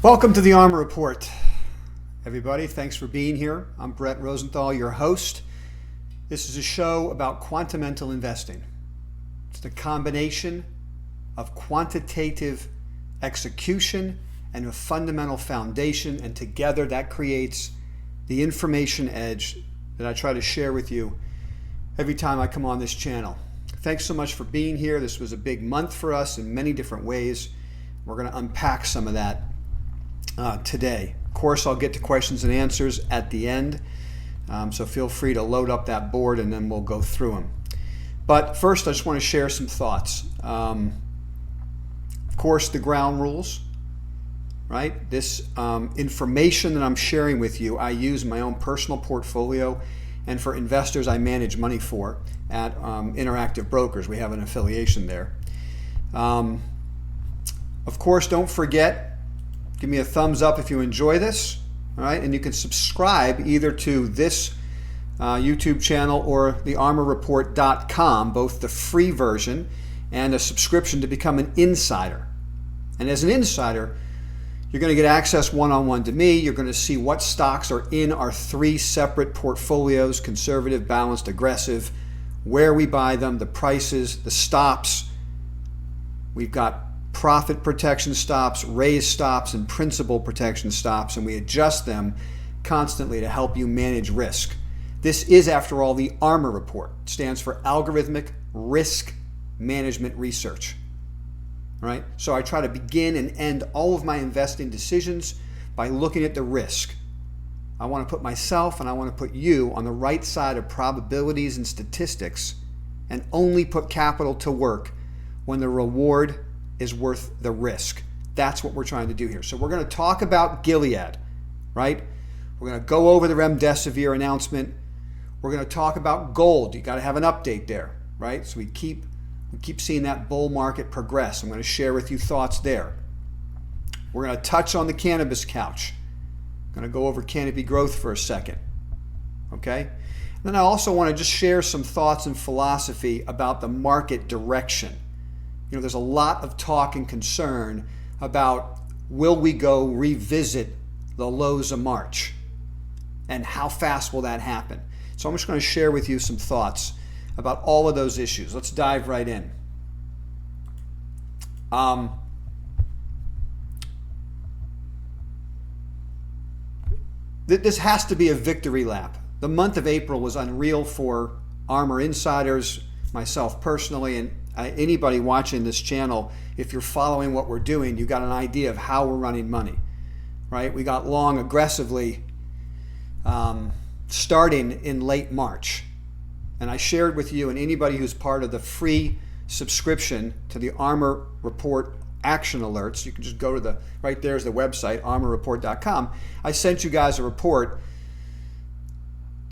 Welcome to the ARMR Report, everybody. Thanks for being here. I'm Brett Rosenthal, your host. This is a show about quantamental investing. It's the combination of quantitative execution and a fundamental foundation, and together that creates the information edge that I try to share with you every time I come on this channel. Thanks so much for being here. This was a big month for us in many different ways. We're going to unpack some of that today. Of course, I'll get to questions and answers at the end, so feel free to load up that board and then we'll go through them. But first, I just want to share some thoughts. Of course, the ground rules, right? This information that I'm sharing with you, I use in my own personal portfolio, and for investors I manage money for at Interactive Brokers. We have an affiliation there. Of course, don't forget, give me a thumbs up if you enjoy this, all right? And you can subscribe either to this YouTube channel or the ARMRReport.com, both the free version and a subscription to become an insider. And as an insider, you're going to get access one-on-one to me. You're going to see what stocks are in our three separate portfolios: conservative, balanced, aggressive, where we buy them, the prices, the stops. We've got profit protection stops, raise stops, and principal protection stops, and we adjust them constantly to help you manage risk. This is, after all, the ARMR Report. It stands for Algorithmic Risk Management Research. All right? So I try to begin and end all of my investing decisions by looking at the risk. I want to put myself and I want to put you on the right side of probabilities and statistics, and only put capital to work when the reward is worth the risk. That's what we're trying to do here. So we're going to talk about Gilead, right? We're going to go over the Remdesivir announcement. We're going to talk about gold. You got to have an update there, right? So we keep seeing that bull market progress. I'm going to share with you thoughts there. We're going to touch on the cannabis couch. I'm going to go over canopy growth for a second, okay? And then I also want to just share some thoughts and philosophy about the market direction. You know, there's a lot of talk and concern about, will we go revisit the lows of March, and how fast will that happen? So I'm just going to share with you some thoughts about all of those issues. Let's dive right in. This has to be a victory lap. The month of April was unreal for ARMR insiders, myself personally, and anybody watching this channel. If you're following what we're doing, you got an idea of how we're running money, right? We got long aggressively starting in late March. And I shared with you, and anybody who's part of the free subscription to the ARMR Report action alerts, you can just go to right there's the website, ARMRReport.com. I sent you guys a report,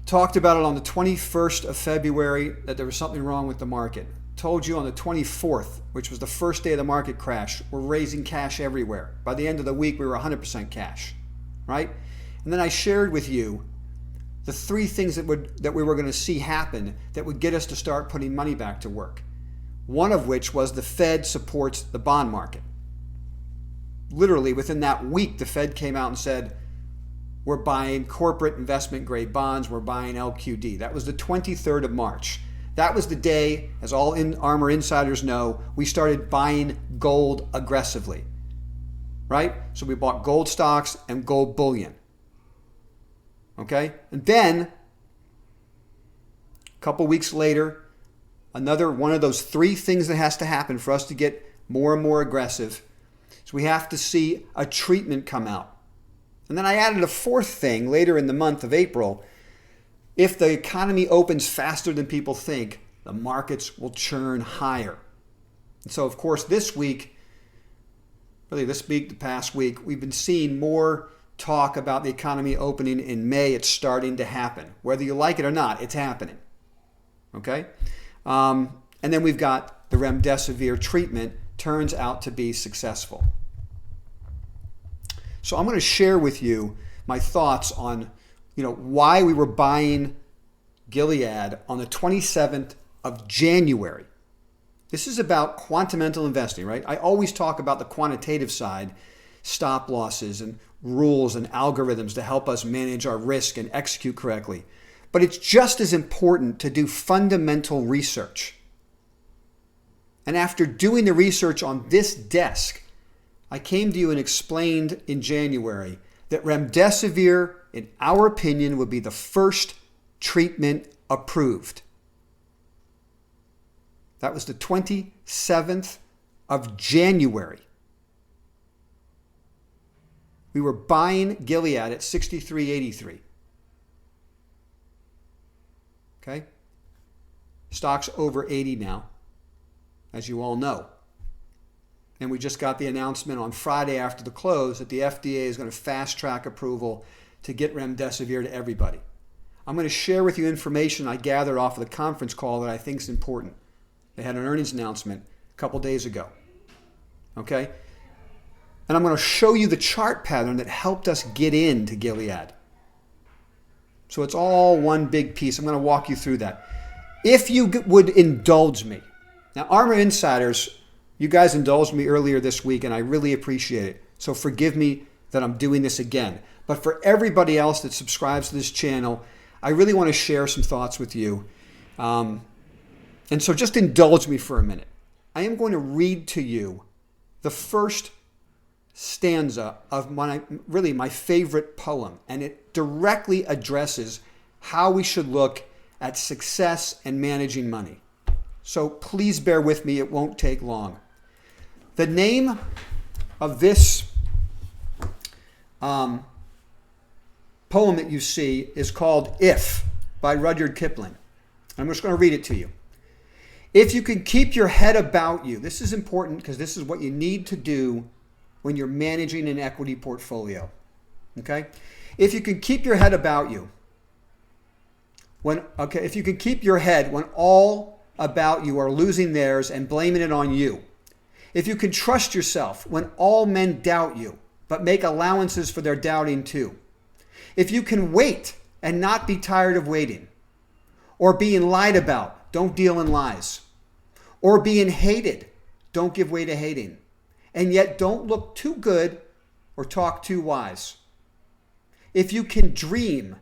talked about it on the 21st of February, that there was something wrong with the market. Told you on the 24th, which was the first day of the market crash, we're raising cash everywhere. By the end of the week, we were 100% cash, right? And then I shared with you the three things that we were going to see happen that would get us to start putting money back to work. One of which was the Fed supports the bond market. Literally within that week, the Fed came out and said, we're buying corporate investment grade bonds, we're buying LQD. That was the 23rd of March. That was the day, as all ARMR insiders know, we started buying gold aggressively, right? So we bought gold stocks and gold bullion, okay? And then, a couple weeks later, another one of those three things that has to happen for us to get more and more aggressive is we have to see a treatment come out. And then I added a fourth thing later in the month of April. If the economy opens faster than people think, the markets will churn higher. And so, of course, this week, the past week, we've been seeing more talk about the economy opening in May. It's starting to happen. Whether you like it or not, it's happening. Okay? And then we've got the Remdesivir treatment turns out to be successful. So I'm going to share with you my thoughts on why we were buying Gilead on the 27th of January. This is about quantamental investing, right? I always talk about the quantitative side stop losses and rules and algorithms to help us manage our risk and execute correctly. But it's just as important to do fundamental research. And after doing the research on this desk, I came to you and explained in January that Remdesivir, in our opinion, would be the first treatment approved. That was the 27th of January. We were buying Gilead at 63.83. Okay? Stock's over 80 now, as you all know. And we just got the announcement on Friday after the close that the FDA is going to fast track approval to get Remdesivir to everybody. I'm going to share with you information I gathered off of the conference call that I think is important. They had an earnings announcement a couple days ago. Okay? And I'm going to show you the chart pattern that helped us get into Gilead. So it's all one big piece. I'm going to walk you through that. If you would indulge me. Now, ARMR Insiders, you guys indulged me earlier this week, and I really appreciate it. So forgive me that I'm doing this again. But for everybody else that subscribes to this channel, I really want to share some thoughts with you. And so just indulge me for a minute. I am going to read to you the first stanza of my favorite poem, and it directly addresses how we should look at success and managing money. So please bear with me, it won't take long. The name of this poem that you see is called If by Rudyard Kipling. I'm just going to read it to you. If you can keep your head about you, this is important because this is what you need to do when you're managing an equity portfolio. Okay? If you can keep your head about you, if you can keep your head when all about you are losing theirs and blaming it on you. If you can trust yourself when all men doubt you, but make allowances for their doubting too. If you can wait and not be tired of waiting, or being lied about, don't deal in lies, or being hated, don't give way to hating, and yet don't look too good or talk too wise. If you can dream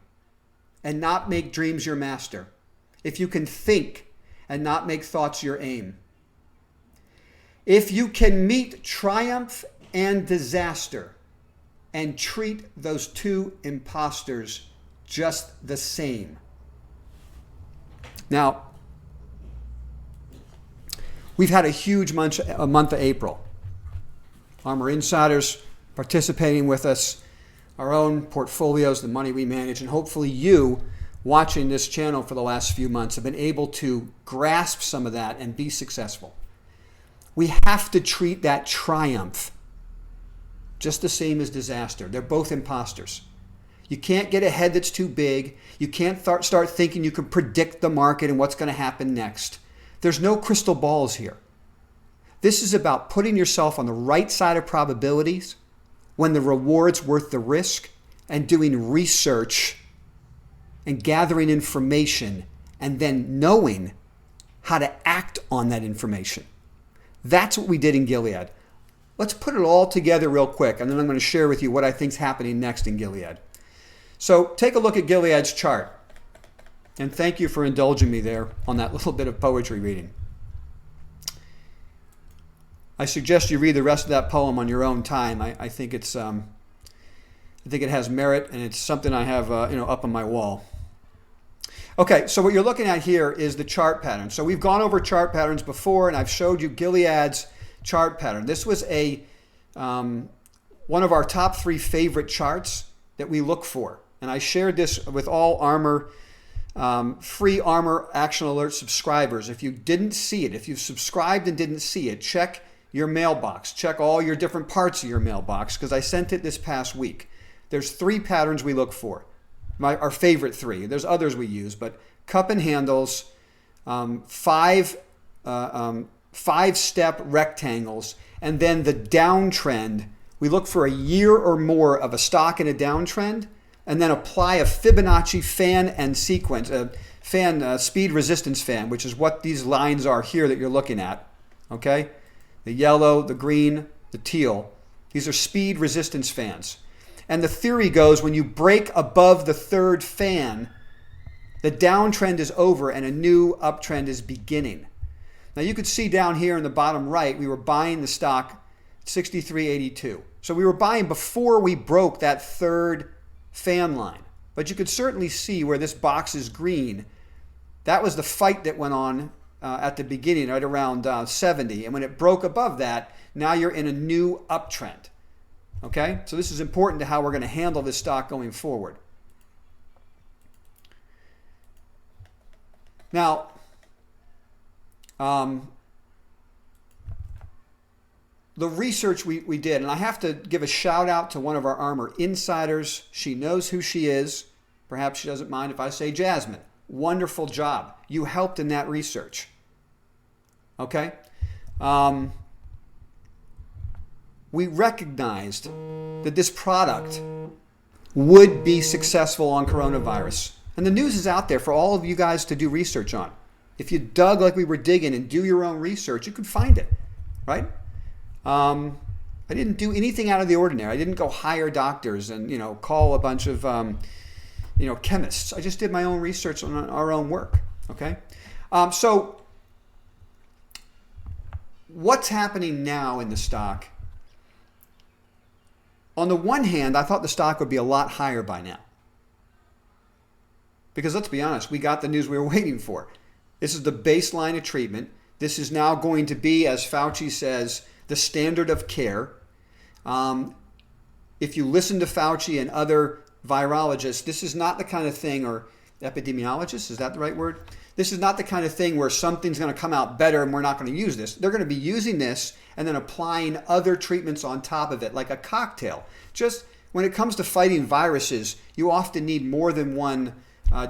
and not make dreams your master, if you can think and not make thoughts your aim, if you can meet triumph and disaster and treat those two imposters just the same. Now, we've had a huge month of April. ARMR Insiders participating with us, our own portfolios, the money we manage, and hopefully you watching this channel for the last few months have been able to grasp some of that and be successful. We have to treat that triumph just the same as disaster. They're both imposters. You can't get a head that's too big. You can't start thinking you can predict the market and what's going to happen next. There's no crystal balls here. This is about putting yourself on the right side of probabilities when the reward's worth the risk, and doing research and gathering information and then knowing how to act on that information. That's what we did in Gilead. Let's put it all together real quick, and then I'm going to share with you what I think is happening next in Gilead. So take a look at Gilead's chart. And thank you for indulging me there on that little bit of poetry reading. I suggest you read the rest of that poem on your own time. I think it has merit, and it's something I have up on my wall. Okay, so what you're looking at here is the chart pattern. So we've gone over chart patterns before, and I've showed you Gilead's chart pattern. This was one of our top 3 favorite charts that we look for. And I shared this with all ARMR, free ARMR Action Alert subscribers. If you didn't see it, if you've subscribed and didn't see it, check your mailbox. Check all your different parts of your mailbox, because I sent it this past week. There's 3 patterns we look for. Our favorite 3. There's others we use, but cup and handles, 5-step rectangles, and then the downtrend. We look for a year or more of a stock in a downtrend, and then apply a Fibonacci fan and sequence, speed resistance fan, which is what these lines are here that you're looking at. Okay? The yellow, the green, the teal. These are speed resistance fans. And the theory goes when you break above the third fan, the downtrend is over and a new uptrend is beginning. Now you could see down here in the bottom right, we were buying the stock 63.82. So we were buying before we broke that third fan line. But you could certainly see where this box is green. That was the fight that went on at the beginning, right around 70. And when it broke above that, now you're in a new uptrend. Okay? So this is important to how we're going to handle this stock going forward. Now, the research we did, and I have to give a shout out to one of our ARMR insiders. She knows who she is. Perhaps she doesn't mind if I say Jasmine. Wonderful job. You helped in that research. Okay? We recognized that this product would be successful on coronavirus. And the news is out there for all of you guys to do research on. If you dug like we were digging and do your own research, you could find it, right? I didn't do anything out of the ordinary. I didn't go hire doctors and, call a bunch of, chemists. I just did my own research on our own work, okay? So what's happening now in the stock? On the one hand, I thought the stock would be a lot higher by now. Because let's be honest, we got the news we were waiting for. This is the baseline of treatment. This is now going to be, as Fauci says, the standard of care. If you listen to Fauci and other virologists, this is not the kind of thing, or epidemiologists, is that the right word? This is not the kind of thing where something's going to come out better and we're not going to use this. They're going to be using this and then applying other treatments on top of it, like a cocktail. Just when it comes to fighting viruses, you often need more than one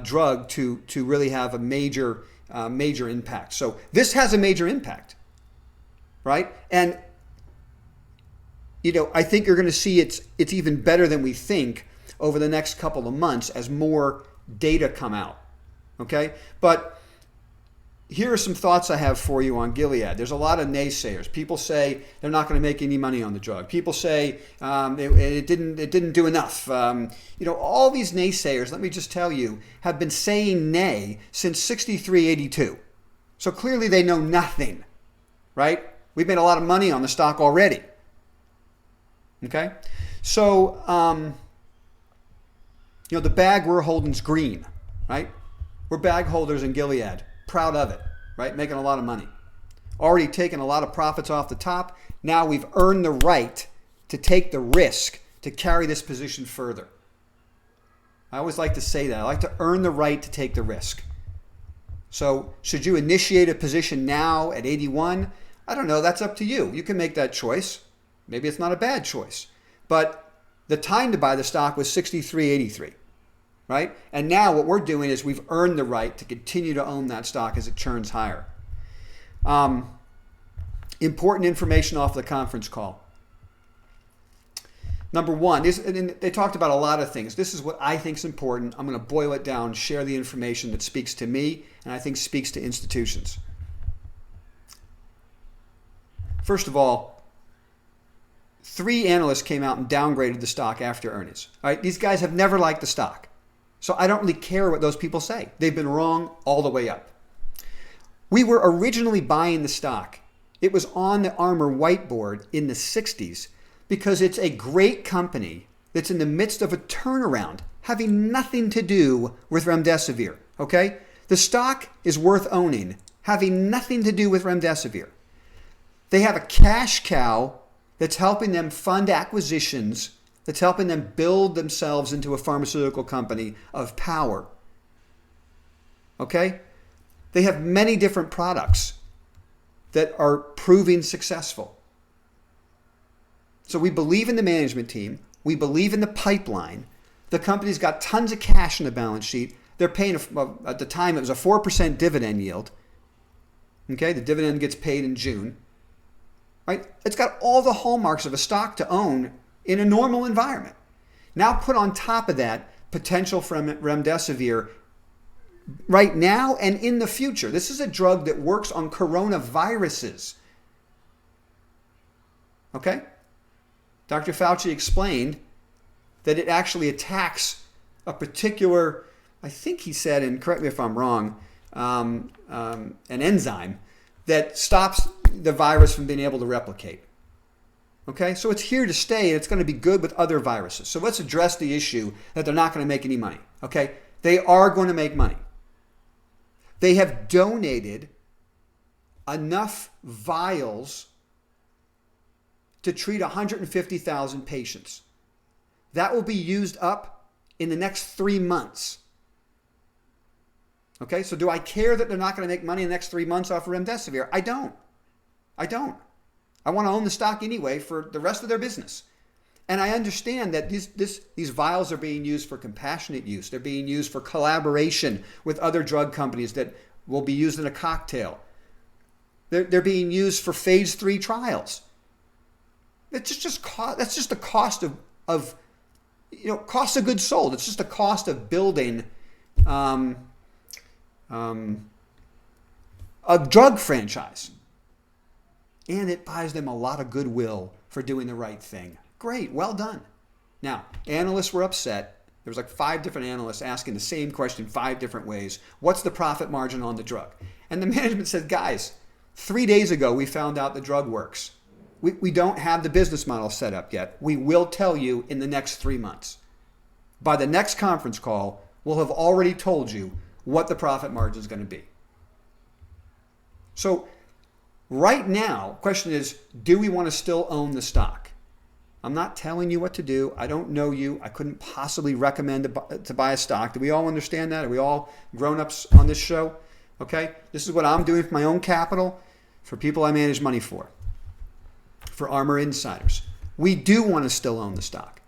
drug to really have a major impact. So this has a major impact, right? And I think you're going to see it's even better than we think over the next couple of months as more data come out. Okay, but here are some thoughts I have for you on Gilead. There's a lot of naysayers. People say they're not going to make any money on the drug. People say it didn't do enough. All these naysayers, let me just tell you, have been saying nay since 63.82. So clearly they know nothing, right? We've made a lot of money on the stock already. Okay, so the bag we're holding is green, right? We're bag holders in Gilead. Proud of it, right? Making a lot of money. Already taken a lot of profits off the top. Now we've earned the right to take the risk to carry this position further. I always like to say that. I like to earn the right to take the risk. So should you initiate a position now at 81? I don't know. That's up to you. You can make that choice. Maybe it's not a bad choice. But the time to buy the stock was 63.83. Right? And now what we're doing is we've earned the right to continue to own that stock as it churns higher. Important information off the conference call. Number one, they talked about a lot of things. This is what I think is important. I'm going to boil it down, share the information that speaks to me and I think speaks to institutions. First of all, 3 analysts came out and downgraded the stock after earnings. All right? These guys have never liked the stock. So I don't really care what those people say. They've been wrong all the way up. We were originally buying the stock. It was on the ARMR whiteboard in the 60s because it's a great company that's in the midst of a turnaround having nothing to do with Remdesivir, okay? The stock is worth owning, having nothing to do with Remdesivir. They have a cash cow that's helping them fund acquisitions, that's helping them build themselves into a pharmaceutical company of power. Okay? They have many different products that are proving successful. So we believe in the management team. We believe in the pipeline. The company's got tons of cash in the balance sheet. They're paying, at the time, it was a 4% dividend yield. Okay? The dividend gets paid in June. Right? It's got all the hallmarks of a stock to own in a normal environment. Now put on top of that potential for Remdesivir right now and in the future. This is a drug that works on coronaviruses. Okay? Dr. Fauci explained that it actually attacks a particular, I think he said, and correct me if I'm wrong, an enzyme that stops the virus from being able to replicate. Okay, so it's here to stay, and it's going to be good with other viruses. So let's address the issue that they're not going to make any money. Okay, they are going to make money. They have donated enough vials to treat 150,000 patients. That will be used up in the next 3 months. Okay, so do I care that they're not going to make money in the next 3 months off of Remdesivir? I don't. I want to own the stock anyway for the rest of their business. And I understand that these vials are being used for compassionate use. They're being used for collaboration with other drug companies that will be used in a cocktail. They're being used for phase 3 trials. That's just the cost of cost of goods sold. It's just the cost of building a drug franchise. And it buys them a lot of goodwill for doing the right thing. Great, well done. Now, analysts were upset. There was like 5 different analysts asking the same question 5 different ways. What's the profit margin on the drug? And the management said, guys, 3 days ago we found out the drug works. We don't have the business model set up yet. We will tell you in the next 3 months. By the next conference call, we'll have already told you what the profit margin is going to be. So right now, question is, do we want to still own the stock? I'm not telling you what to do. I don't know you. I couldn't possibly recommend to buy a stock. Do we all understand that? Are we all grown-ups on this show? Okay? This is what I'm doing for my own capital, for people I manage money for ARMR insiders. We do want to still own the stock.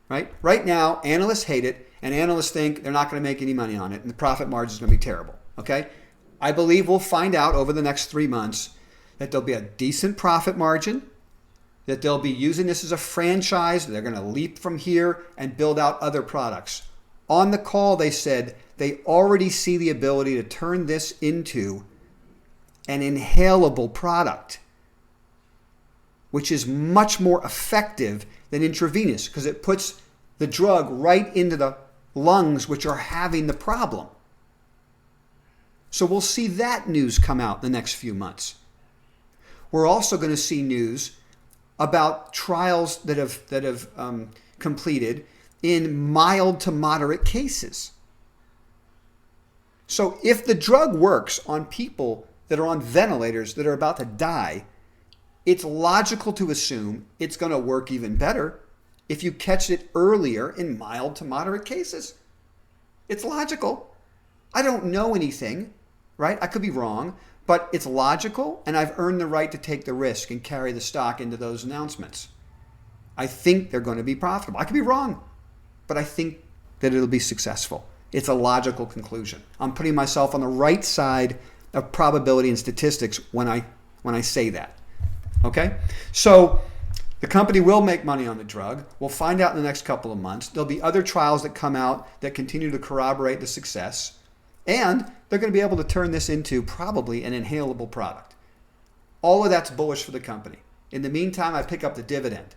Right? Right now, analysts hate it, and analysts think they're not going to make any money on it, and the profit margin is going to be terrible. Okay? I believe we'll find out over the next 3 months that there'll be a decent profit margin, that they'll be using this as a franchise, they're going to leap from here and build out other products. On the call, they said they already see the ability to turn this into an inhalable product, which is much more effective than intravenous because it puts the drug right into the lungs, which are having the problem. So we'll see that news come out in the next few months. We're also going to see news about trials that have completed in mild to moderate cases. So if the drug works on people that are on ventilators that are about to die, it's logical to assume it's going to work even better if you catch it earlier in mild to moderate cases. It's logical. I don't know anything, right? I could be wrong, but it's logical, and I've earned the right to take the risk and carry the stock into those announcements. I think they're going to be profitable. I could be wrong, but I think that it'll be successful. It's a logical conclusion. I'm putting myself on the right side of probability and statistics when I say that. Okay? So the company will make money on the drug. We'll find out in the next couple of months. There'll be other trials that come out that continue to corroborate the success. And they're going to be able to turn this into probably an inhalable product. All of that's bullish for the company. In the meantime, I pick up the dividend.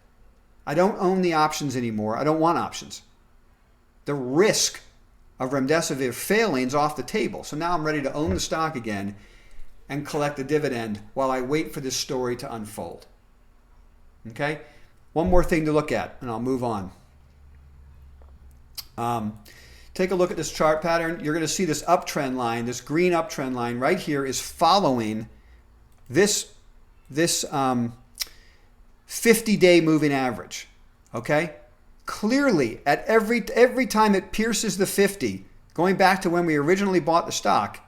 I don't own the options anymore. I don't want options. The risk of Remdesivir failing is off the table. So now I'm ready to own the stock again and collect the dividend while I wait for this story to unfold. Okay? One more thing to look at, and I'll move on. Take a look at this chart pattern. You're going to see this uptrend line, this green uptrend line right here is following this 50-day moving average. Okay? Clearly, at every time it pierces the 50, going back to when we originally bought the stock,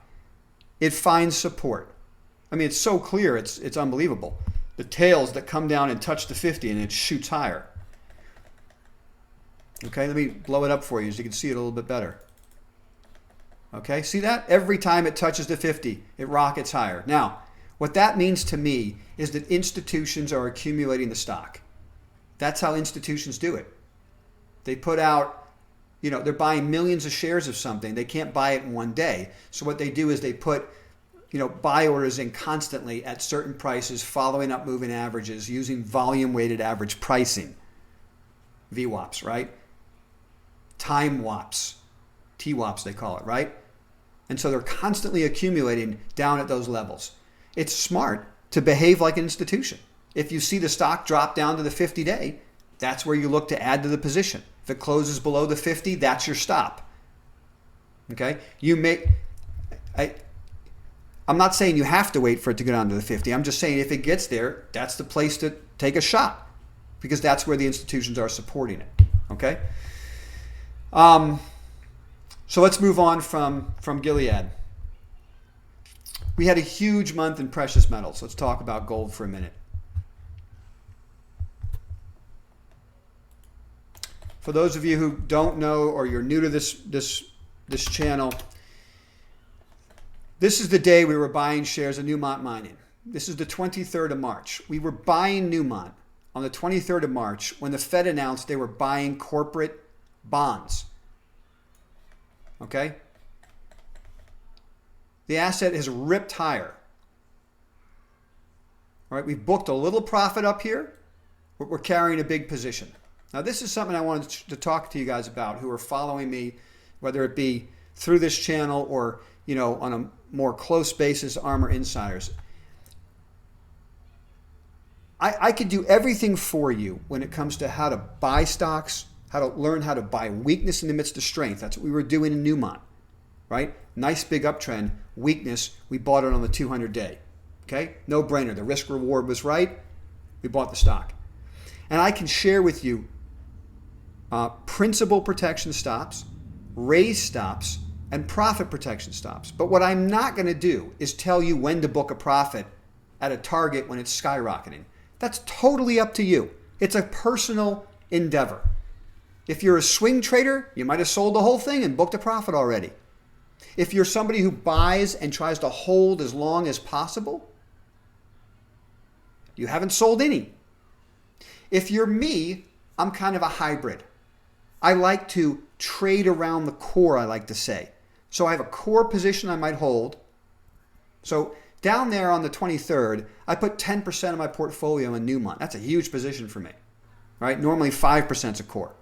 it finds support. I mean, it's so clear, it's unbelievable. The tails that come down and touch the 50 and it shoots higher. Okay, let me blow it up for you so you can see it a little bit better. Okay, see that? Every time it touches the 50, it rockets higher. Now, what that means to me is that institutions are accumulating the stock. That's how institutions do it. They put out, they're buying millions of shares of something. They can't buy it in one day. So what they do is they put buy orders in constantly at certain prices, following up moving averages, using volume weighted average pricing, VWAPs, right? Time WAPs, TWAPs they call it, right? And so they're constantly accumulating down at those levels. It's smart to behave like an institution. If you see the stock drop down to the 50-day, that's where you look to add to the position. If it closes below the 50, that's your stop. Okay? I'm not saying you have to wait for it to go down to the 50. I'm just saying if it gets there, that's the place to take a shot, because that's where the institutions are supporting it. Okay? So let's move on from Gilead. We had a huge month in precious metals. Let's talk about gold for a minute. For those of you who don't know, or you're new to this channel, this is the day we were buying shares of Newmont Mining. This is the 23rd of March. We were buying Newmont on the 23rd of March when the Fed announced they were buying corporate bonds. Okay? The asset has ripped higher. All right, we've booked a little profit up here, but we're carrying a big position. Now, this is something I wanted to talk to you guys about who are following me, whether it be through this channel or, on a more close basis, ARMR Insiders. I could do everything for you when it comes to how to buy stocks, how to learn how to buy weakness in the midst of strength. That's what we were doing in Newmont, right? Nice big uptrend, weakness, we bought it on the 200-day. Okay? No brainer. The risk reward was right. We bought the stock. And I can share with you principal protection stops, raise stops, and profit protection stops. But what I'm not going to do is tell you when to book a profit at a target when it's skyrocketing. That's totally up to you. It's a personal endeavor. If you're a swing trader, you might have sold the whole thing and booked a profit already. If you're somebody who buys and tries to hold as long as possible, you haven't sold any. If you're me, I'm kind of a hybrid. I like to trade around the core, I like to say. So I have a core position I might hold. So down there on the 23rd, I put 10% of my portfolio in Newmont. That's a huge position for me, right? Normally 5% is a core.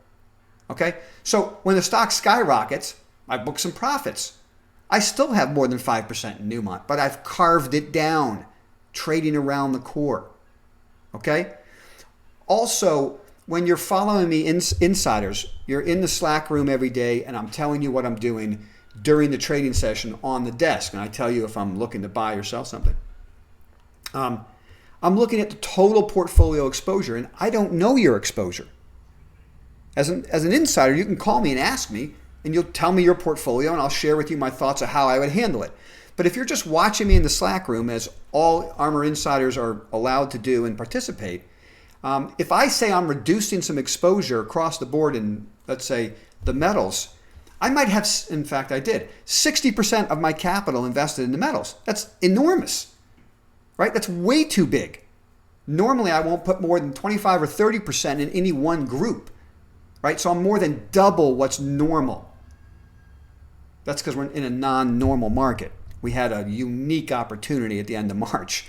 Okay? So when the stock skyrockets, I book some profits. I still have more than 5% in Newmont, but I've carved it down, trading around the core. Okay? Also, when you're following me insiders, you're in the Slack room every day, and I'm telling you what I'm doing during the trading session on the desk, and I tell you if I'm looking to buy or sell something. I'm looking at the total portfolio exposure, and I don't know your exposure. As an insider, you can call me and ask me, and you'll tell me your portfolio, and I'll share with you my thoughts of how I would handle it. But if you're just watching me in the Slack room, as all ARMR insiders are allowed to do and participate, if I say I'm reducing some exposure across the board in, let's say, the metals, I might have, in fact I did, 60% of my capital invested in the metals. That's enormous, right? That's way too big. Normally I won't put more than 25 or 30% in any one group, right? So I'm more than double what's normal. That's because we're in a non-normal market. We had a unique opportunity at the end of March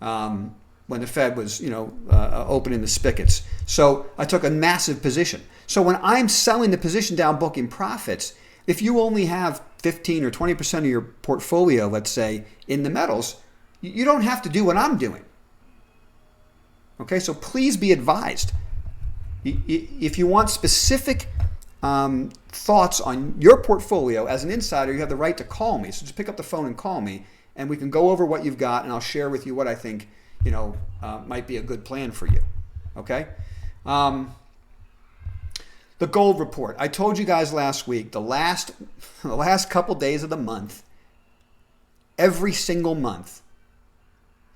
when the Fed was, opening the spigots. So I took a massive position. So when I'm selling the position down, booking profits, if you only have 15 or 20% of your portfolio, let's say, in the metals, you don't have to do what I'm doing. Okay, so please be advised. If you want specific thoughts on your portfolio as an insider, you have the right to call me. So just pick up the phone and call me, and we can go over what you've got, and I'll share with you what I think might be a good plan for you. Okay? The gold report. I told you guys last week, the last couple days of the month, every single month,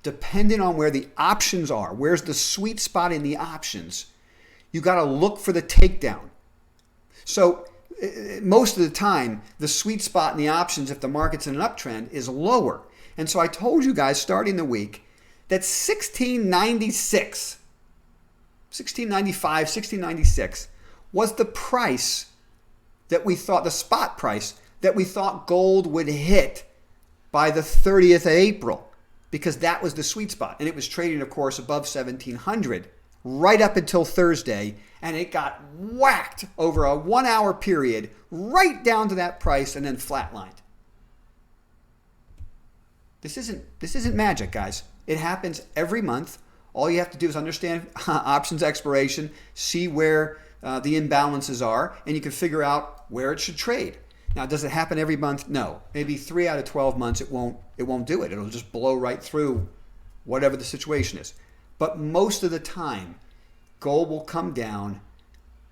depending on where the options are, where's the sweet spot in the options, you got to look for the takedown. So most of the time, the sweet spot in the options, if the market's in an uptrend, is lower. And so I told you guys starting the week that 1696, 1695, 1696 was the price that we thought, the spot price that we thought gold would hit by the 30th of April, because that was the sweet spot. And it was trading, of course, above 1700 right up until Thursday, and it got whacked over a 1 hour period right down to that price and then flatlined. This isn't magic, guys. It happens every month. All you have to do is understand options expiration, see where the imbalances are, and you can figure out where it should trade. Now, does it happen every month? No. Maybe 3 out of 12 months it won't do it. It'll just blow right through whatever the situation is. But most of the time, gold will come down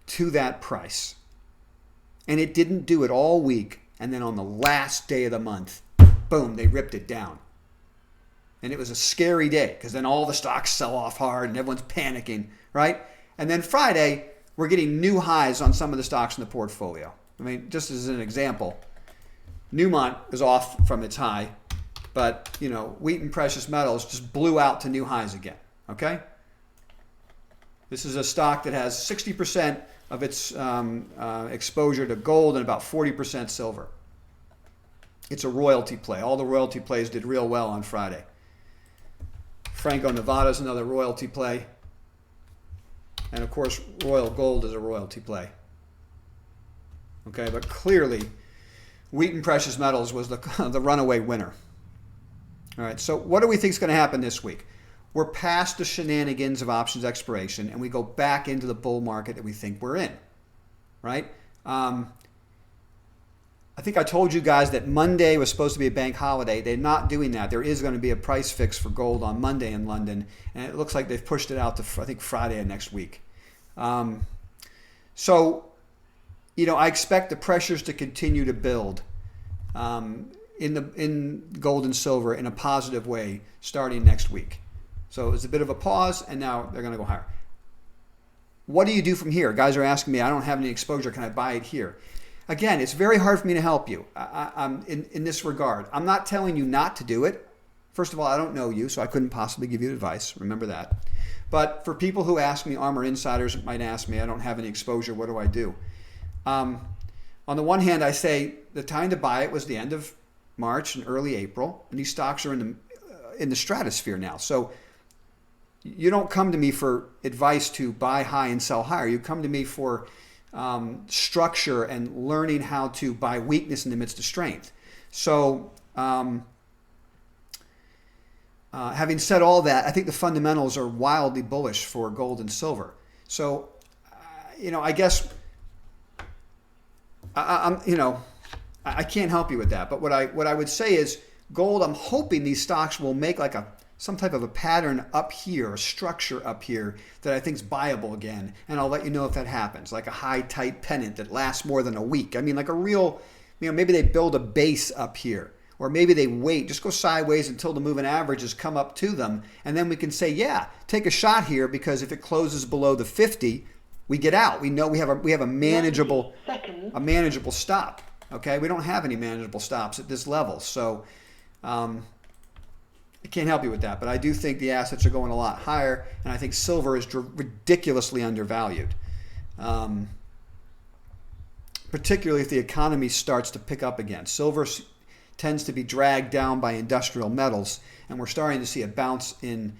to that price. And it didn't do it all week. And then on the last day of the month, boom, they ripped it down. And it was a scary day because then all the stocks sell off hard and everyone's panicking, right? And then Friday, we're getting new highs on some of the stocks in the portfolio. I mean, just as an example, Newmont is off from its high, but, wheat and precious metals just blew out to new highs again, okay? This is a stock that has 60% of its exposure to gold and about 40% silver. It's a royalty play. All the royalty plays did real well on Friday. Franco-Nevada is another royalty play. And of course, Royal Gold is a royalty play. Okay, but clearly, wheat and precious metals was the runaway winner. All right, so what do we think is going to happen this week? We're past the shenanigans of options expiration, and we go back into the bull market that we think we're in, right? I think I told you guys that Monday was supposed to be a bank holiday. They're not doing that. There is going to be a price fix for gold on Monday in London, and it looks like they've pushed it out to, I think, Friday of next week. I expect the pressures to continue to build in gold and silver in a positive way starting next week. So it was a bit of a pause, and now they're going to go higher. What do you do from here? Guys are asking me, I don't have any exposure. Can I buy it here? Again, it's very hard for me to help you I'm in this regard. I'm not telling you not to do it. First of all, I don't know you, so I couldn't possibly give you advice. Remember that. But for people who ask me, ARMR insiders might ask me, I don't have any exposure. What do I do? On the one hand, I say the time to buy it was the end of March and early April, and these stocks are in the stratosphere now. So you don't come to me for advice to buy high and sell higher. You come to me for structure and learning how to buy weakness in the midst of strength. So having said all that, I think the fundamentals are wildly bullish for gold and silver. So, I guess I can't help you with that. But what I would say is gold, I'm hoping these stocks will make like some type of a pattern up here, a structure up here that I think is buyable again. And I'll let you know if that happens, like a high tight pennant that lasts more than a week. I mean, like a real, maybe they build a base up here, or maybe they wait, just go sideways until the moving averages come up to them. And then we can say, yeah, take a shot here, because if it closes below the 50, we get out. We know we have a manageable stop. Okay, we don't have any manageable stops at this level. So, I can't help you with that, but I do think the assets are going a lot higher, and I think silver is ridiculously undervalued, particularly if the economy starts to pick up again. Silver tends to be dragged down by industrial metals, and we're starting to see a bounce in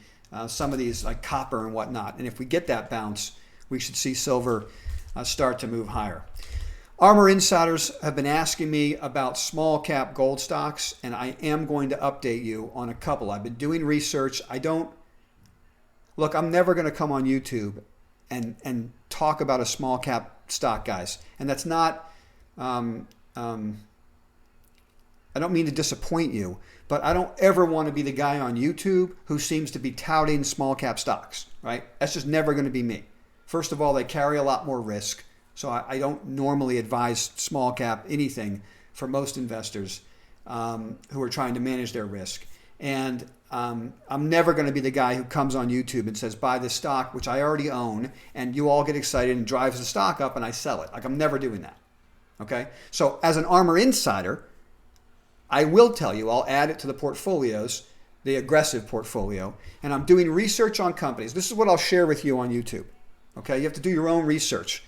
some of these like copper and whatnot. And if we get that bounce, we should see silver start to move higher. ARMR insiders have been asking me about small cap gold stocks, and I am going to update you on a couple. I've been doing research. I'm never going to come on YouTube and talk about a small cap stock, guys. And that's not, I don't mean to disappoint you, but I don't ever want to be the guy on YouTube who seems to be touting small cap stocks, right? That's just never going to be me. First of all, they carry a lot more risk. So I don't normally advise small cap anything for most investors who are trying to manage their risk. And I'm never going to be the guy who comes on YouTube and says, buy this stock, which I already own, and you all get excited and drives the stock up and I sell it. Like, I'm never doing that. Okay? So as an ARMR insider, I will tell you, I'll add it to the portfolios, the aggressive portfolio, and I'm doing research on companies. This is what I'll share with you on YouTube. Okay? You have to do your own research.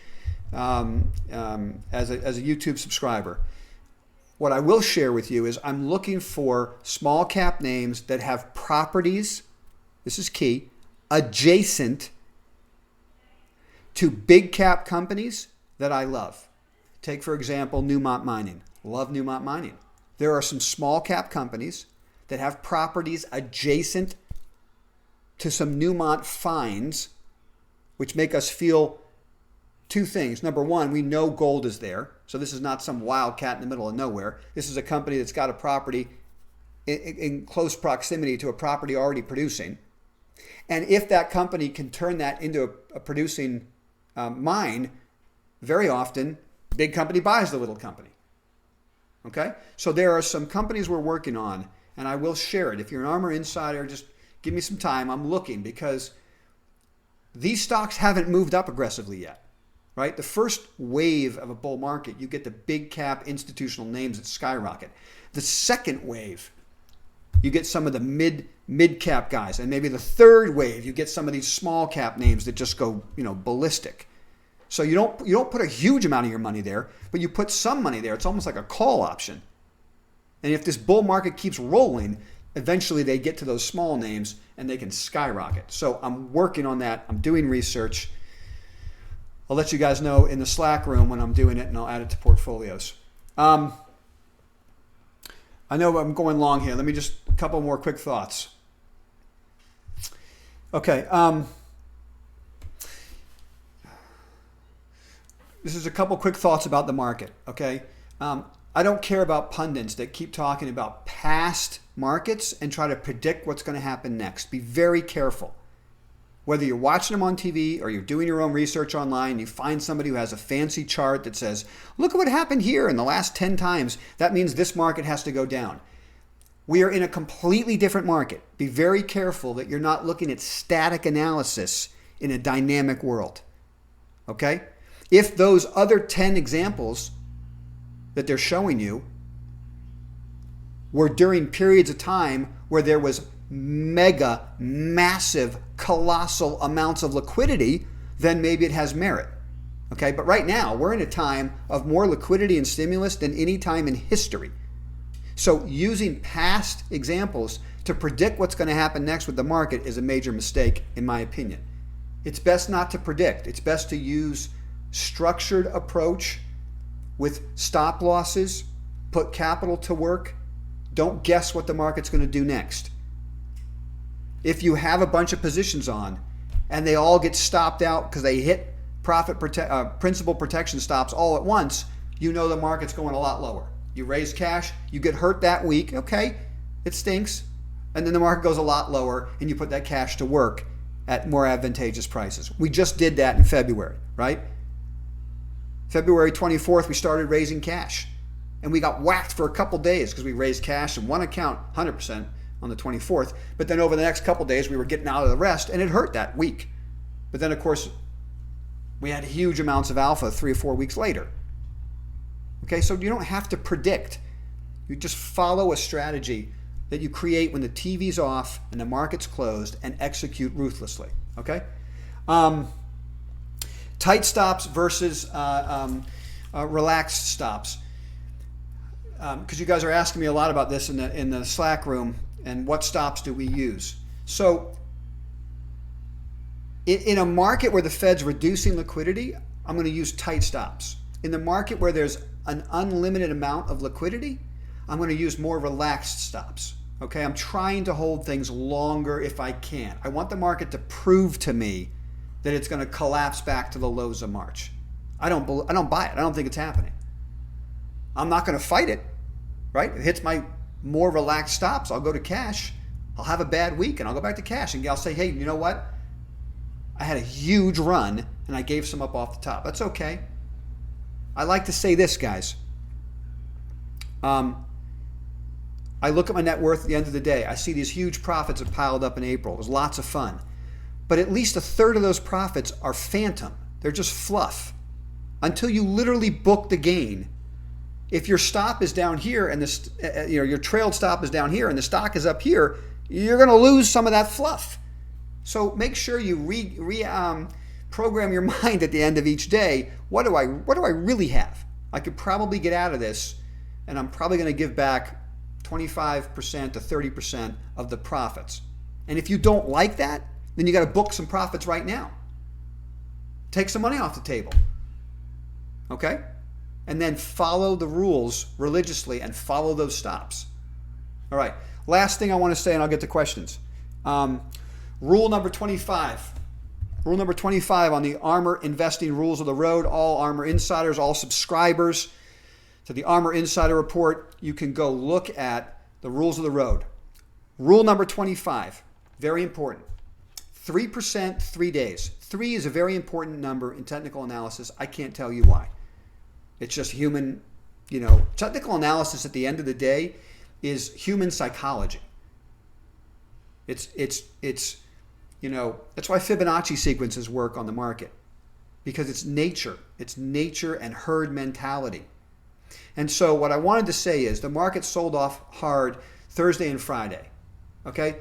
As a YouTube subscriber. What I will share with you is I'm looking for small cap names that have properties, this is key, adjacent to big cap companies that I love. Take, for example, Newmont Mining. Love Newmont Mining. There are some small cap companies that have properties adjacent to some Newmont finds, which make us feel two things. Number one, we know gold is there. So this is not some wildcat in the middle of nowhere. This is a company that's got a property in close proximity to a property already producing. And if that company can turn that into a producing mine, very often, big company buys the little company. Okay? So there are some companies we're working on, and I will share it. If you're an ARMR insider, just give me some time. I'm looking because these stocks haven't moved up aggressively yet. Right? The first wave of a bull market, you get the big cap institutional names that skyrocket. The second wave, you get some of the mid cap guys. And maybe the third wave, you get some of these small cap names that just go, ballistic. So you don't put a huge amount of your money there, but you put some money there. It's almost like a call option. And if this bull market keeps rolling, eventually they get to those small names and they can skyrocket. So I'm working on that. I'm doing research. I'll let you guys know in the Slack room when I'm doing it, and I'll add it to portfolios. I know I'm going long here. Let me just a couple more quick thoughts. Okay. This is a couple quick thoughts about the market. Okay. I don't care about pundits that keep talking about past markets and try to predict what's going to happen next. Be very careful. Whether you're watching them on TV or you're doing your own research online, you find somebody who has a fancy chart that says, look at what happened here in the last 10 times. That means this market has to go down. We are in a completely different market. Be very careful that you're not looking at static analysis in a dynamic world. Okay? If those other 10 examples that they're showing you were during periods of time where there was massive, colossal amounts of liquidity, then maybe it has merit. Okay, but right now we're in a time of more liquidity and stimulus than any time in history. So using past examples to predict what's going to happen next with the market is a major mistake, in my opinion. It's best not to predict. It's best to use structured approach with stop losses, put capital to work. Don't guess what the market's going to do next. If you have a bunch of positions on and they all get stopped out because they hit principal protection stops all at once, you know the market's going a lot lower. You raise cash, you get hurt that week, okay, it stinks, and then the market goes a lot lower and you put that cash to work at more advantageous prices. We just did that in February, right? February 24th, we started raising cash and we got whacked for a couple days because we raised cash in one account 100%. On the 24th, but then over the next couple days we were getting out of the rest and it hurt that week. But then of course we had huge amounts of alpha 3 or 4 weeks later. Okay, so you don't have to predict. You just follow a strategy that you create when the TV's off and the market's closed and execute ruthlessly. Okay, tight stops versus relaxed stops. Because you guys are asking me a lot about this in the Slack room. And what stops do we use? So in a market where the Fed's reducing liquidity, I'm going to use tight stops. In the market where there's an unlimited amount of liquidity, I'm going to use more relaxed stops. Okay, I'm trying to hold things longer if I can. I want the market to prove to me that it's going to collapse back to the lows of March. I don't buy it. I don't think it's happening. I'm not going to fight it, right? It hits my more relaxed stops, I'll go to cash. I'll have a bad week and I'll go back to cash and I'll say, hey, you know what? I had a huge run and I gave some up off the top. That's okay. I like to say this, guys. I look at my net worth at the end of the day. I see these huge profits that piled up in April. It was lots of fun. But at least a third of those profits are phantom. They're just fluff. Until you literally book the gain. If your stop is down here and your trailed stop is down here and the stock is up here, you're going to lose some of that fluff. So make sure you program your mind at the end of each day. What do I really have? I could probably get out of this and I'm probably going to give back 25% to 30% of the profits. And if you don't like that, then you got to book some profits right now. Take some money off the table. Okay? And then follow the rules religiously and follow those stops. All right. Last thing I want to say, and I'll get to questions. Rule number 25. Rule number 25 on the ARMR Investing Rules of the Road. All ARMR insiders, all subscribers to the ARMR Insider Report, you can go look at the rules of the road. Rule number 25, very important. 3%, 3 days. 3 is a very important number in technical analysis. I can't tell you why. It's just human, technical analysis at the end of the day is human psychology. It's that's why Fibonacci sequences work on the market, because it's nature. It's nature and herd mentality. And so what I wanted to say is the market sold off hard Thursday and Friday. Okay?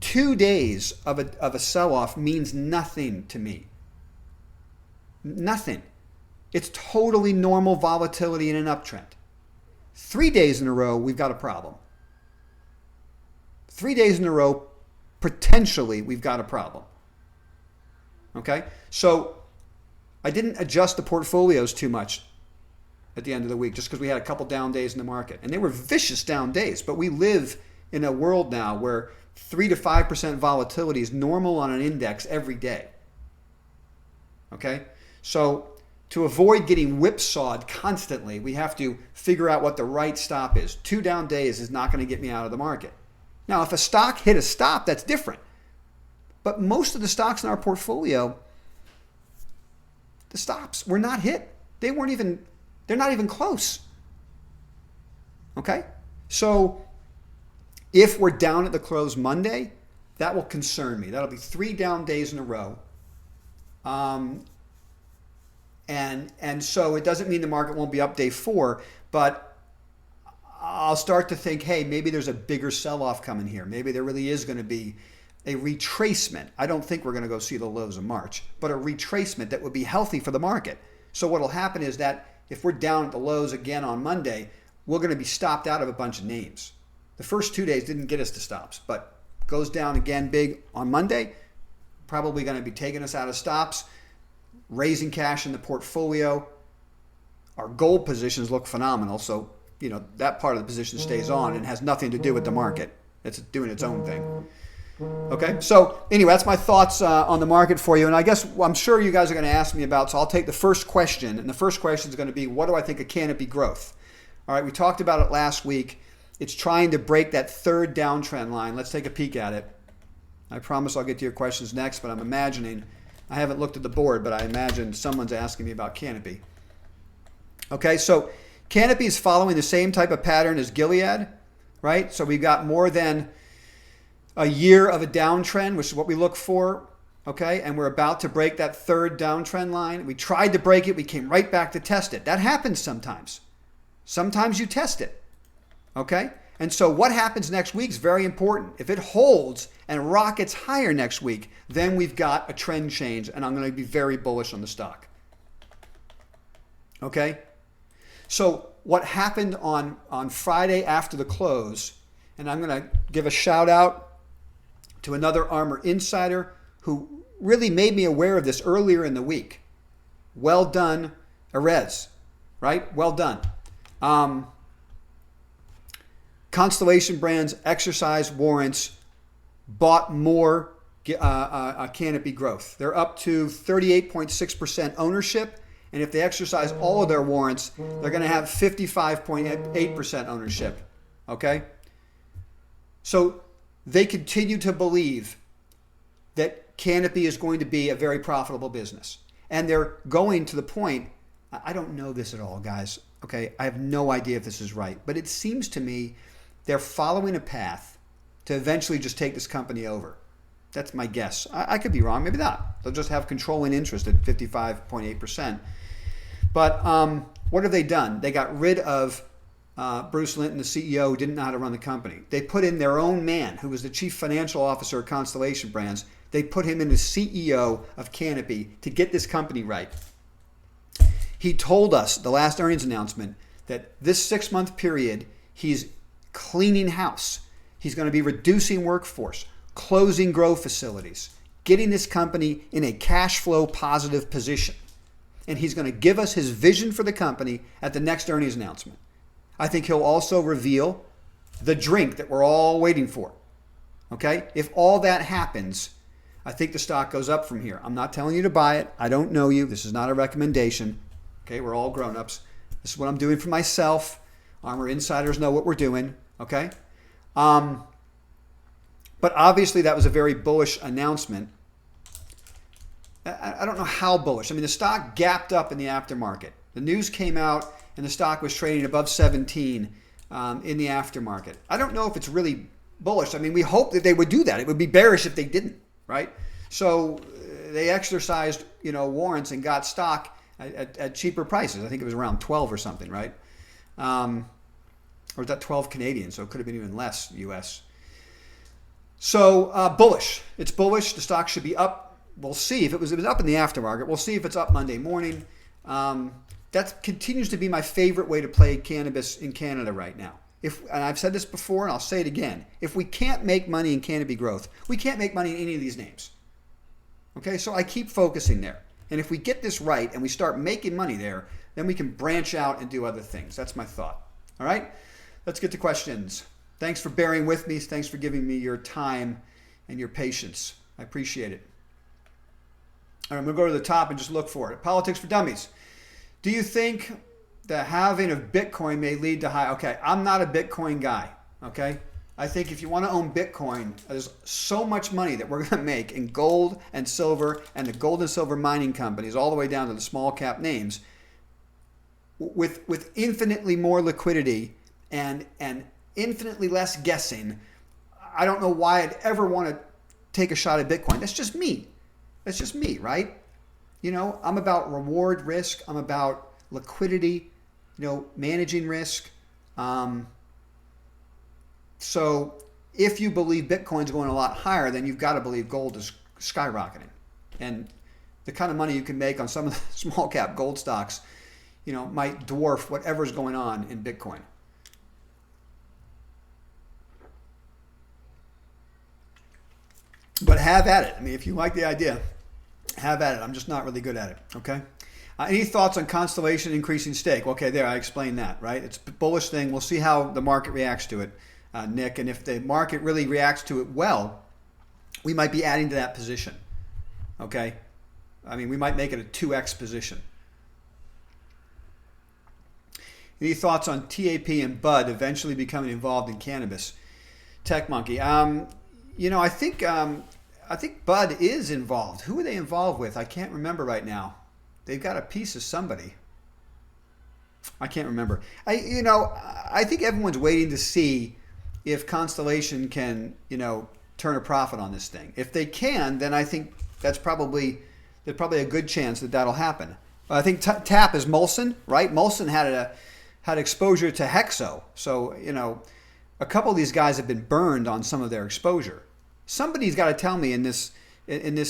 2 days of a sell-off means nothing to me. Nothing. It's totally normal volatility in an uptrend. 3 days in a row, we've got a problem. 3 days in a row, potentially, we've got a problem. Okay? So I didn't adjust the portfolios too much at the end of the week just because we had a couple down days in the market. And they were vicious down days, but we live in a world now where 3 to 5% volatility is normal on an index every day. Okay? So to avoid getting whipsawed constantly, we have to figure out what the right stop is. 2 down days is not going to get me out of the market. Now, if a stock hit a stop, that's different. But most of the stocks in our portfolio, the stops were not hit. They're not even close. Okay? So if we're down at the close Monday, that will concern me. That'll be 3 down days in a row. And so it doesn't mean the market won't be up day 4, but I'll start to think, hey, maybe there's a bigger sell-off coming here. Maybe there really is going to be a retracement. I don't think we're going to go see the lows of March, but a retracement that would be healthy for the market. So what will happen is that if we're down at the lows again on Monday, we're going to be stopped out of a bunch of names. The first 2 days didn't get us to stops, but goes down again big on Monday, probably going to be taking us out of stops, raising cash in the portfolio. Our gold positions look phenomenal, so that part of the position stays on and has nothing to do with the market. It's doing its own thing. Okay, so anyway, that's my thoughts on the market for you. And I guess I'm sure you guys are going to ask me about, so I'll take the first question. And the first question is going to be, what do I think of Canopy growth? All right, we talked about it last week. It's trying to break that third downtrend line. Let's take a peek at it. I promise I'll get to your questions next, but I'm imagining, I haven't looked at the board, but I imagine someone's asking me about Canopy. Okay, so Canopy is following the same type of pattern as Gilead, right? So we've got more than a year of a downtrend, which is what we look for, okay? And we're about to break that third downtrend line. We tried to break it. We came right back to test it. That happens sometimes. Sometimes you test it, okay? And so what happens next week is very important. If it holds and rockets higher next week, then we've got a trend change, and I'm going to be very bullish on the stock, okay? So what happened on Friday after the close, and I'm going to give a shout out to another ARMR insider who really made me aware of this earlier in the week. Well done, Erez, right? Well done. Constellation Brands exercise warrants bought more Canopy growth. They're up to 38.6% ownership. And if they exercise all of their warrants, they're going to have 55.8% ownership. Okay? So they continue to believe that Canopy is going to be a very profitable business. And they're going to the point, I don't know this at all, guys. Okay? I have no idea if this is right. But it seems to me they're following a path to eventually just take this company over. That's my guess. I could be wrong. Maybe not. They'll just have controlling interest at 55.8%. But what have they done? They got rid of Bruce Linton, the CEO, who didn't know how to run the company. They put in their own man, who was the chief financial officer of Constellation Brands. They put him in as CEO of Canopy to get this company right. He told us, the last earnings announcement, that this 6-month period, he's cleaning house. He's going to be reducing workforce, closing grow facilities, getting this company in a cash flow positive position. And he's going to give us his vision for the company at the next earnings announcement. I think he'll also reveal the drink that we're all waiting for. Okay? If all that happens, I think the stock goes up from here. I'm not telling you to buy it. I don't know you. This is not a recommendation. Okay? We're all grown-ups. This is what I'm doing for myself. ARMR insiders know what we're doing. Okay? But obviously that was a very bullish announcement. I don't know how bullish. I mean, the stock gapped up in the aftermarket. The news came out and the stock was trading above 17 in the aftermarket. I don't know if it's really bullish. I mean, we hope that they would do that. It would be bearish if they didn't, right? So they exercised, warrants and got stock at cheaper prices. I think it was around 12 or something, right? Or was that 12 Canadian? So it could have been even less US. So bullish. It's bullish. The stock should be up. We'll see if it was up in the aftermarket. We'll see if it's up Monday morning. That continues to be my favorite way to play cannabis in Canada right now. And I've said this before and I'll say it again. If we can't make money in canopy growth, we can't make money in any of these names. Okay, so I keep focusing there. And if we get this right and we start making money there, then we can branch out and do other things. That's my thought. All right, let's get to questions. Thanks for bearing with me. Thanks for giving me your time and your patience. I appreciate it. All right, I'm going to go to the top and just look for it. Politics for Dummies. Do you think the halving of Bitcoin may lead to high? Okay, I'm not a Bitcoin guy, okay? I think if you want to own Bitcoin, there's so much money that we're going to make in gold and silver and the gold and silver mining companies all the way down to the small cap names with infinitely more liquidity and infinitely less guessing. I don't know why I'd ever want to take a shot at Bitcoin. That's just me. That's just me, right? I'm about reward risk. I'm about liquidity, managing risk. So if you believe Bitcoin's going a lot higher, then you've got to believe gold is skyrocketing. And the kind of money you can make on some of the small cap gold stocks, might dwarf whatever's going on in Bitcoin. But have at it. I mean, if you like the idea, have at it. I'm just not really good at it, okay? Any thoughts on Constellation increasing stake? Okay, there, I explained that, right? It's a bullish thing. We'll see how the market reacts to it, Nick. And if the market really reacts to it well, we might be adding to that position, okay? I mean, we might make it a 2x position. Any thoughts on TAP and Bud eventually becoming involved in cannabis? Tech Monkey. I think Bud is involved. Who are they involved with? I can't remember right now. They've got a piece of somebody. I can't remember. I think everyone's waiting to see if Constellation can, turn a profit on this thing. If they can, then I think there's probably a good chance that that'll happen. I think TAP is Molson, right? Molson had exposure to Hexo. So, a couple of these guys have been burned on some of their exposure. Somebody's got to tell me in this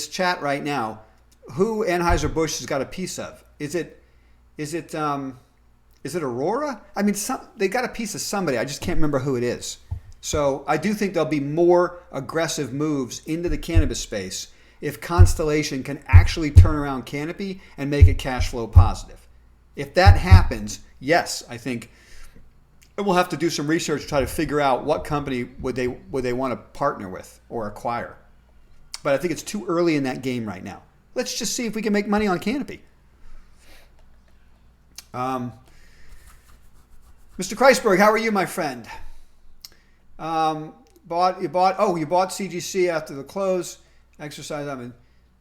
chat right now who Anheuser-Busch has got a piece of. Is it Aurora? I mean, they got a piece of somebody. I just can't remember who it is. So I do think there'll be more aggressive moves into the cannabis space if Constellation can actually turn around Canopy and make it cash flow positive. If that happens, yes, I think we'll have to do some research to try to figure out what company would they want to partner with or acquire. But I think it's too early in that game right now. Let's just see if we can make money on Canopy. Mr. Kreisberg, how are you, my friend? You bought CGC after the close. Exercise.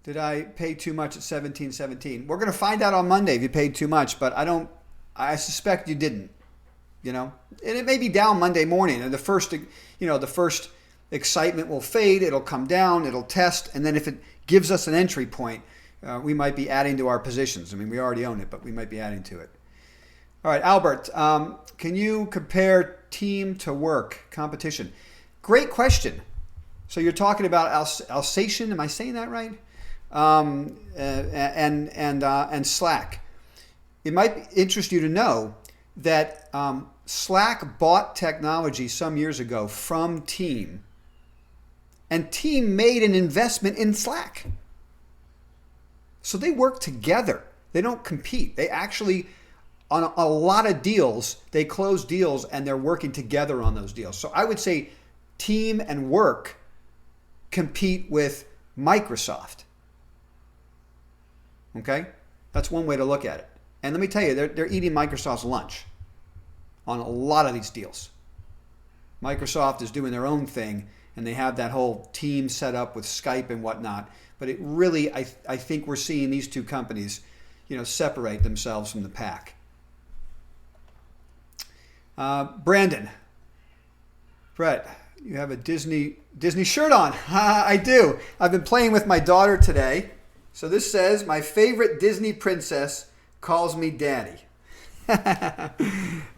Did I pay too much at 17.17? We're going to find out on Monday if you paid too much, but I suspect you didn't. And it may be down Monday morning, and the first excitement will fade. It'll come down. It'll test, and then if it gives us an entry point, we might be adding to our positions. I mean, we already own it, but we might be adding to it. All right, Albert, can you compare team to work competition? Great question. So you're talking about Alsatian, am I saying that right? And Slack. It might interest you to know that Slack bought technology some years ago from Team, and Team made an investment in Slack. So they work together. They don't compete. They actually, on a lot of deals, they close deals and they're working together on those deals. So I would say Team and Work compete with Microsoft. Okay? That's one way to look at it. And let me tell you, they're eating Microsoft's lunch on a lot of these deals. Microsoft is doing their own thing, and they have that whole team set up with Skype and whatnot. But it really, I think we're seeing these two companies, separate themselves from the pack. Brandon, Brett, you have a Disney shirt on. I do. I've been playing with my daughter today. So this says, my favorite Disney princess calls me daddy.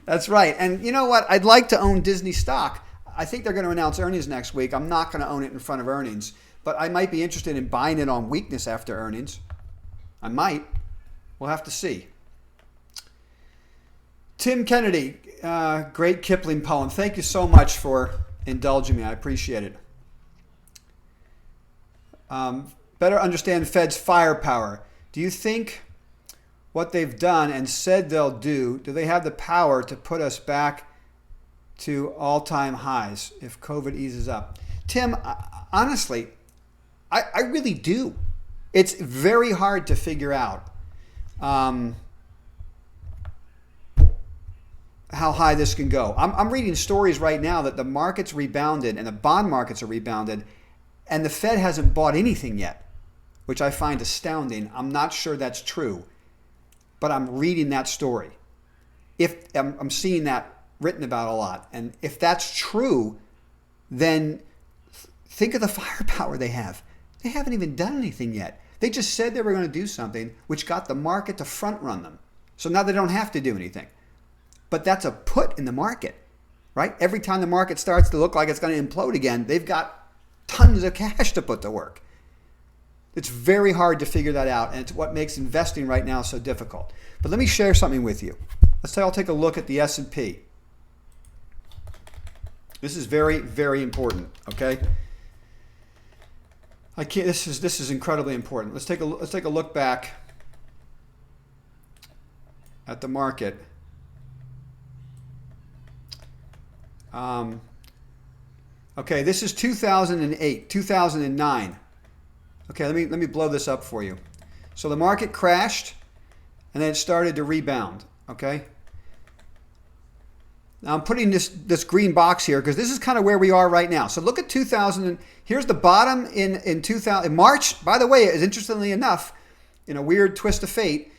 That's right. And you know what? I'd like to own Disney stock. I think they're going to announce earnings next week. I'm not going to own it in front of earnings, but I might be interested in buying it on weakness after earnings. I might. We'll have to see. Tim Kennedy, great Kipling poem. Thank you so much for indulging me. I appreciate it. Better understand Fed's firepower. Do you think what they've done and said they'll do they have the power to put us back to all-time highs if COVID eases up? Tim, honestly, I really do. It's very hard to figure out how high this can go. I'm reading stories right now that the market's rebounded and the bond markets are rebounded, and the Fed hasn't bought anything yet, which I find astounding. I'm not sure that's true, but I'm reading that story. If I'm seeing that written about a lot, and if that's true, then think of the firepower they have. They haven't even done anything yet. They just said they were going to do something, which got the market to front run them. So now they don't have to do anything. But that's a put in the market, right? Every time the market starts to look like it's going to implode again, they've got tons of cash to put to work. It's very hard to figure that out, and it's what makes investing right now so difficult. But let me share something with you. Let's say I'll take a look at the S&P. This is very, very important, okay? This is incredibly important. Let's take a look back at the market. Okay, this is 2008, 2009. Okay, let me blow this up for you. So the market crashed, and then it started to rebound. Okay. Now I'm putting this green box here because this is kind of where we are right now. So look at 2000. Here's the bottom in 2000. In March, by the way, is interestingly enough, in a weird twist of fate,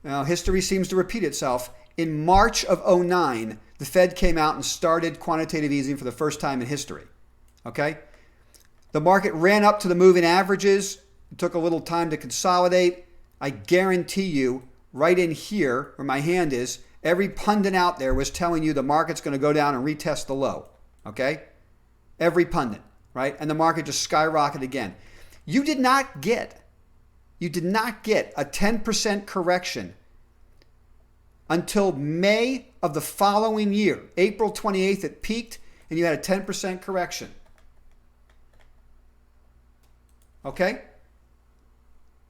history seems to repeat itself. In March of 2009, the Fed came out and started quantitative easing for the first time in history. Okay? The market ran up to the moving averages. It took a little time to consolidate. I guarantee you, right in here where my hand is, every pundit out there was telling you the market's going to go down and retest the low. Okay? Every pundit, right? And the market just skyrocketed again. You did not get a 10% correction until May of the following year. April 28th, it peaked, and you had a 10% correction. Okay?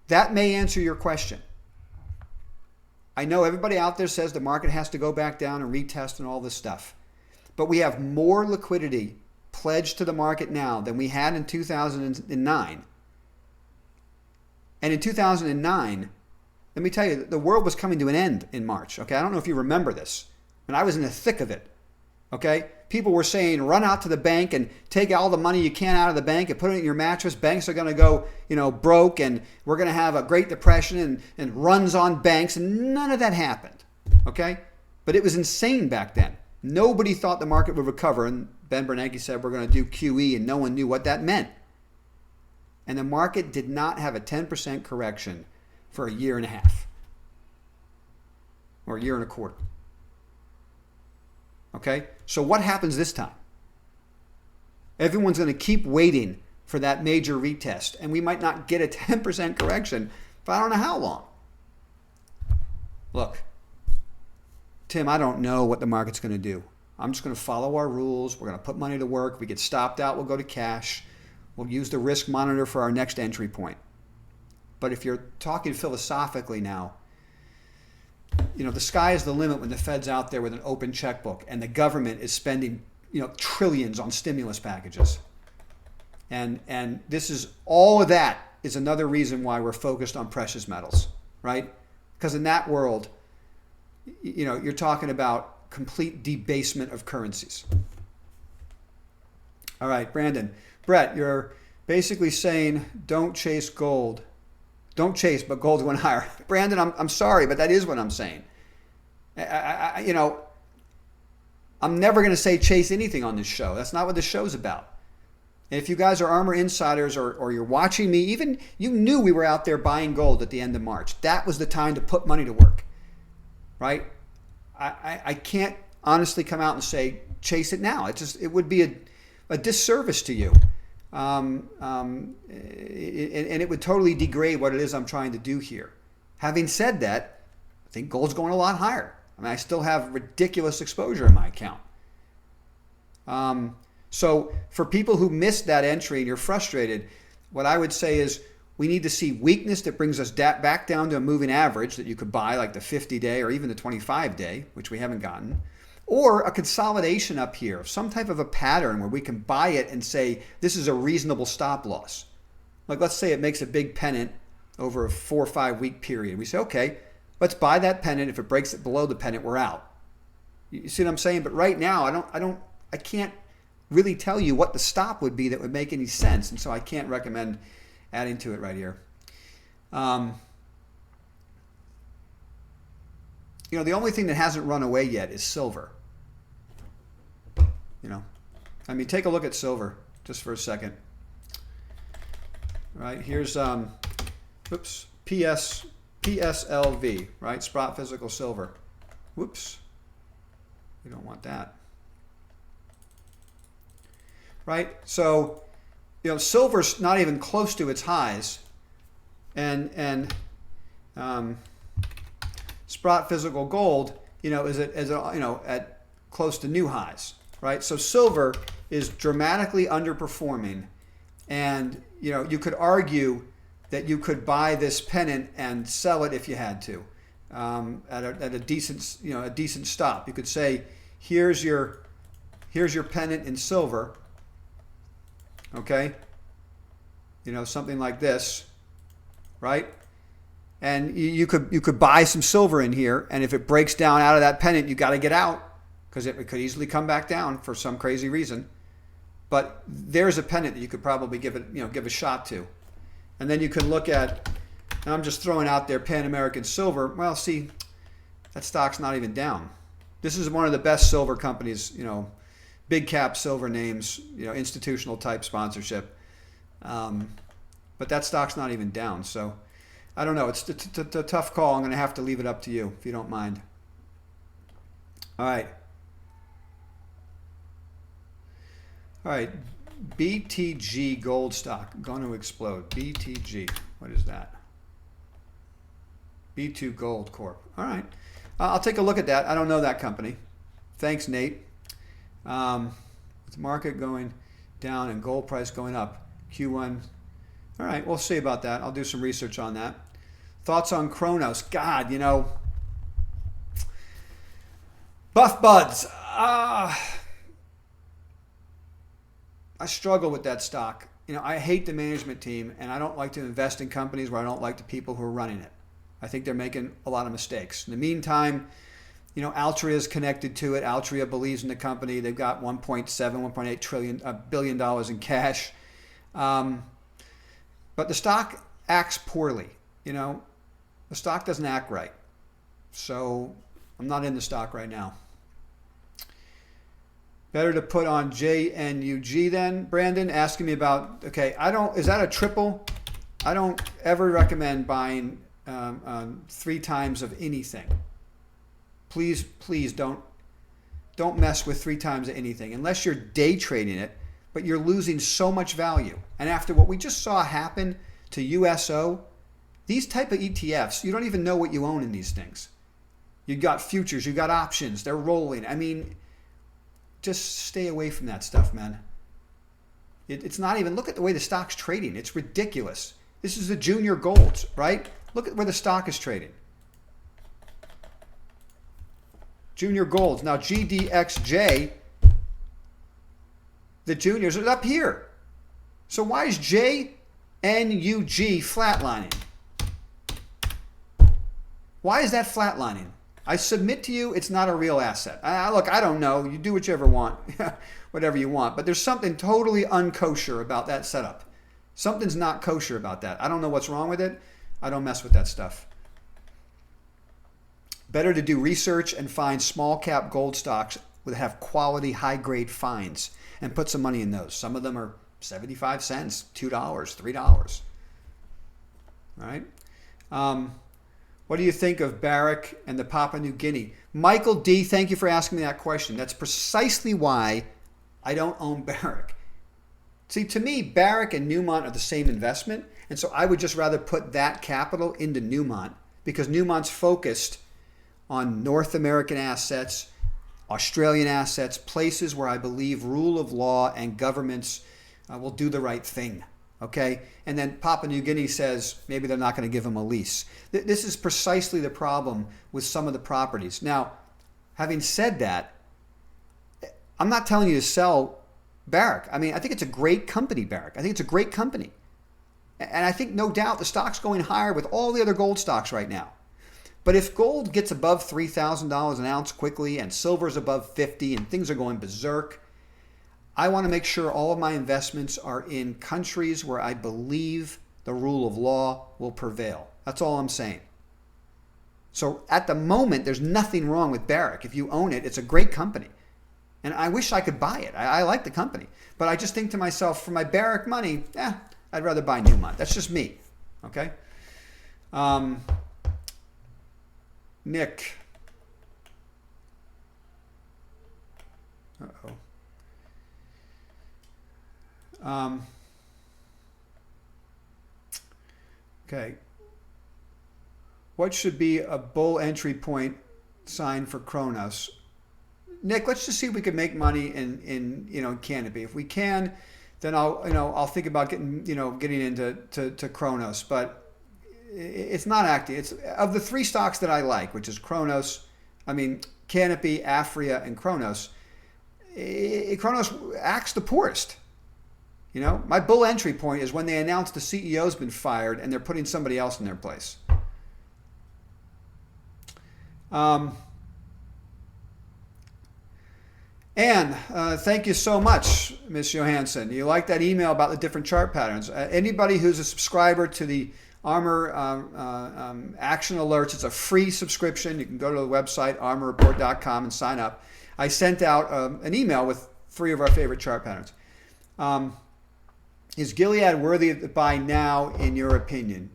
That may answer your question. I know everybody out there says the market has to go back down and retest and all this stuff. But we have more liquidity pledged to the market now than we had in 2009. And in 2009, let me tell you, the world was coming to an end in March. Okay, I don't know if you remember this. And I was in the thick of it. Okay? People were saying, run out to the bank and take all the money you can out of the bank and put it in your mattress. Banks are going to go, broke, and we're going to have a Great Depression and runs on banks. And none of that happened. Okay? But it was insane back then. Nobody thought the market would recover. And Ben Bernanke said, we're going to do QE, and no one knew what that meant. And the market did not have a 10% correction for a year and a half. Or a year and a quarter. Okay? So what happens this time? Everyone's going to keep waiting for that major retest, and we might not get a 10% correction for I don't know how long. Look, Tim, I don't know what the market's going to do. I'm just going to follow our rules. We're going to put money to work. We get stopped out, we'll go to cash. We'll use the risk monitor for our next entry point. But if you're talking philosophically now, the sky is the limit when the Fed's out there with an open checkbook and the government is spending, trillions on stimulus packages. And this is all of that is another reason why we're focused on precious metals, right? Because in that world, you're talking about complete debasement of currencies. All right, Brandon. Brett, you're basically saying don't chase gold. Don't chase, but gold's going higher. Brandon, I'm sorry, but that is what I'm saying. I'm never going to say chase anything on this show. That's not what this show's about. And if you guys are ARMR insiders or you're watching me, even you knew we were out there buying gold at the end of March. That was the time to put money to work, right? I can't honestly come out and say chase it now. It would be a disservice to you. And it would totally degrade what it is I'm trying to do here. Having said that, I think gold's going a lot higher. I still have ridiculous exposure in my account. So for people who missed that entry and you're frustrated, what I would say is we need to see weakness that brings us back down to a moving average that you could buy, like the 50-day or even the 25-day, which we haven't gotten, or a consolidation up here, some type of a pattern where we can buy it and say this is a reasonable stop loss. Like let's say it makes a big pennant over a 4 or 5 week period. We say, okay, let's buy that pennant. If it breaks it below the pennant, we're out. You see what I'm saying? But right now, I can't really tell you what the stop would be that would make any sense, and so I can't recommend adding to it right here. The only thing that hasn't run away yet is silver. Take a look at silver just for a second. All right, here's PSLV, right? Sprott Physical Silver. Whoops. We don't want that. Right? So, silver's not even close to its highs, and Sprott Physical Gold, is at close to new highs, right? So silver is dramatically underperforming, and you could argue that you could buy this pennant and sell it if you had to at a decent stop. You could say, here's your pennant in silver. Okay, something like this, right? And you could buy some silver in here, and if it breaks down out of that pennant, you got to get out because it could easily come back down for some crazy reason. But there's a pennant that you could probably give a shot to, and then you can look at. And I'm just throwing out there Pan American Silver. Well, see, that stock's not even down. This is one of the best silver companies, big cap silver names, institutional type sponsorship. But that stock's not even down. So I don't know. It's a tough call. I'm going to have to leave it up to you if you don't mind. All right. BTG gold stock going to explode. BTG. What is that? B2 Gold Corp. All right. I'll take a look at that. I don't know that company. Thanks, Nate. With the market going down and gold price going up, Q1. All right, we'll see about that. I'll do some research on that. Thoughts on Kronos? God, Buff Buds. I struggle with that stock. I hate the management team, and I don't like to invest in companies where I don't like the people who are running it. I think they're making a lot of mistakes. In the meantime, Altria is connected to it. Altria believes in the company. They've got $1.8 billion in cash. But the stock acts poorly. The stock doesn't act right. So I'm not in the stock right now. Better to put on JNUG then, Brandon, asking me about, okay, is that a triple? I don't ever recommend buying 3 times of anything. Please don't mess with 3 times of anything unless you're day trading it, but you're losing so much value. And after what we just saw happen to USO, these type of ETFs, you don't even know what you own in these things. You got futures, you got options, they're rolling. I mean, just stay away from that stuff, man. It's not even, look at the way the stock's trading. It's ridiculous. This is the junior golds, right? Look at where the stock is trading. Junior golds. Now GDXJ, the juniors are up here. So why is JNUG flatlining? Why is that flatlining? I submit to you, it's not a real asset. Look, I don't know. You do whichever want, whatever you want. But there's something totally unkosher about that setup. Something's not kosher about that. I don't know what's wrong with it. I don't mess with that stuff. Better to do research and find small cap gold stocks that have quality, high grade finds and put some money in those. Some of them are 75 cents, $2, $3. All right. What do you think of Barrick and the Papua New Guinea? Michael D., thank you for asking me that question. That's precisely why I don't own Barrick. See, to me, Barrick and Newmont are the same investment, and so I would just rather put that capital into Newmont because Newmont's focused on North American assets, Australian assets, places where I believe rule of law and governments will do the right thing. Okay, and then Papua New Guinea says maybe they're not going to give them a lease. This is precisely the problem with some of the properties. Now, having said that, I'm not telling you to sell Barrick. I mean, I think it's a great company, Barrick. I think it's a great company. And I think no doubt the stock's going higher with all the other gold stocks right now. But if gold gets above $3,000 an ounce quickly and silver's above 50 and things are going berserk, I want to make sure all of my investments are in countries where I believe the rule of law will prevail. That's all I'm saying. So at the moment, there's nothing wrong with Barrick. If you own it, it's a great company. And I wish I could buy it. I like the company. But I just think to myself, for my Barrick money, I'd rather buy Newmont. That's just me. Okay? Nick. Uh-oh. Okay. What should be a bull entry point sign for Kronos? Nick, let's just see if we can make money in Canopy. If we can, then I'll think about getting into Kronos. But it's not active. It's of the three stocks that I like, which is Kronos, Canopy, Afria, and Kronos. Kronos acts the poorest. My bull entry point is when they announce the CEO's been fired and they're putting somebody else in their place. Anne, thank you so much, Ms. Johansson. You like that email about the different chart patterns. Anybody who's a subscriber to the ARMR Action Alerts, it's a free subscription. You can go to the website, armorreport.com, and sign up. I sent out an email with 3 of our favorite chart patterns. Is Gilead worthy to buy now, in your opinion?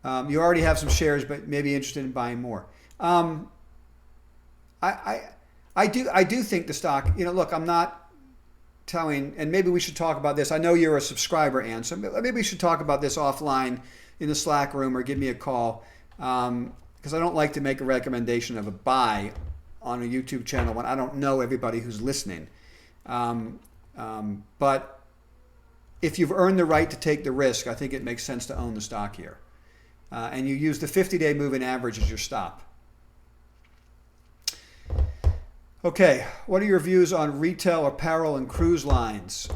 You already have some shares, but maybe interested in buying more. I do think the stock. Look, I'm not telling, and maybe we should talk about this. I know you're a subscriber, Ann, so maybe we should talk about this offline in the Slack room or give me a call, because I don't like to make a recommendation of a buy on a YouTube channel when I don't know everybody who's listening. But if you've earned the right to take the risk, I think it makes sense to own the stock here. And you use the 50-day moving average as your stop. Okay, what are your views on retail, apparel, and cruise lines?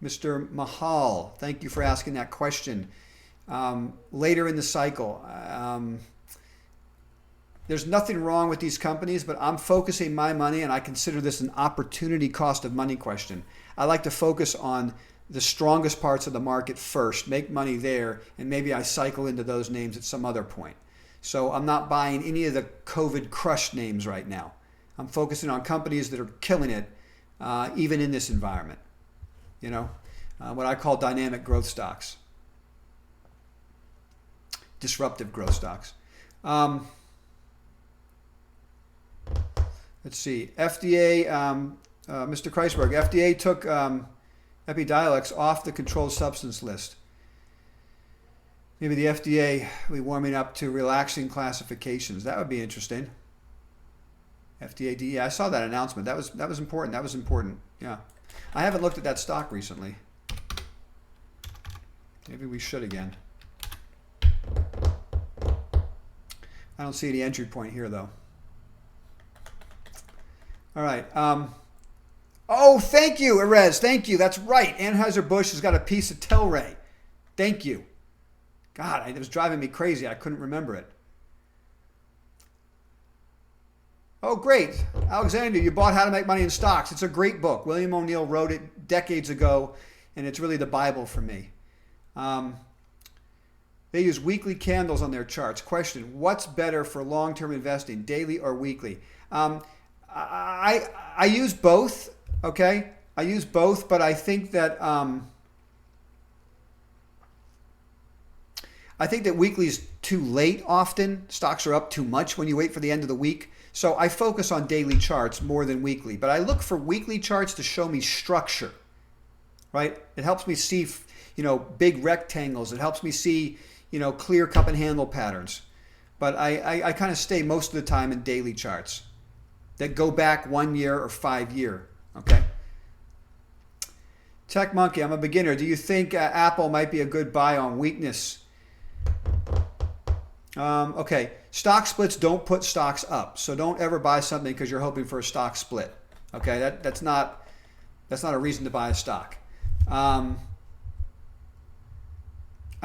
Mr. Mahal, thank you for asking that question. Later in the cycle, there's nothing wrong with these companies, but I'm focusing my money, and I consider this an opportunity cost of money question. I like to focus on the strongest parts of the market first, make money there, and maybe I cycle into those names at some other point. So I'm not buying any of the COVID crushed names right now. I'm focusing on companies that are killing it, even in this environment. What I call dynamic growth stocks, disruptive growth stocks. Let's see. FDA, Mr. Kreisberg, FDA took... Epidiolex off the controlled substance list. Maybe the FDA will be warming up to relaxing classifications. That would be interesting. FDA DE. I saw that announcement. That was important. That was important. Yeah. I haven't looked at that stock recently. Maybe we should again. I don't see any entry point here though. All right. Oh, thank you, Erez. Thank you. That's right. Anheuser-Busch has got a piece of Tilray. Thank you. God, it was driving me crazy. I couldn't remember it. Oh, great. Alexander, you bought How to Make Money in Stocks. It's a great book. William O'Neill wrote it decades ago, and it's really the Bible for me. They use weekly candles on their charts. Question, what's better for long-term investing, daily or weekly? I use both, okay? I use both, but I think that weekly is too late often. Stocks are up too much when you wait for the end of the week. So I focus on daily charts more than weekly. But I look for weekly charts to show me structure, right? It helps me see, big rectangles. It helps me see, clear cup and handle patterns. But I kind of stay most of the time in daily charts that go back 1 year or 5 year, okay? Tech Monkey, I'm a beginner. Do you think Apple might be a good buy on weakness? Okay, stock splits don't put stocks up, so don't ever buy something because you're hoping for a stock split. Okay, that's not a reason to buy a stock. I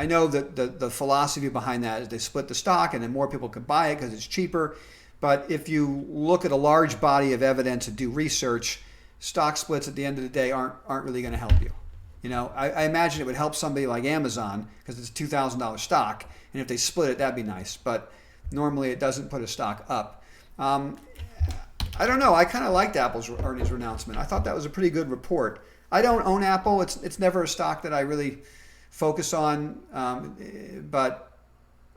know that the philosophy behind that is they split the stock and then more people could buy it because it's cheaper. But if you look at a large body of evidence and do research, stock splits at the end of the day aren't really going to help you. I imagine it would help somebody like Amazon because it's a $2,000 stock, and if they split it, that'd be nice. But normally it doesn't put a stock up. I don't know. I kind of liked Apple's earnings announcement. I thought that was a pretty good report. I don't own Apple. It's never a stock that I really focus on, but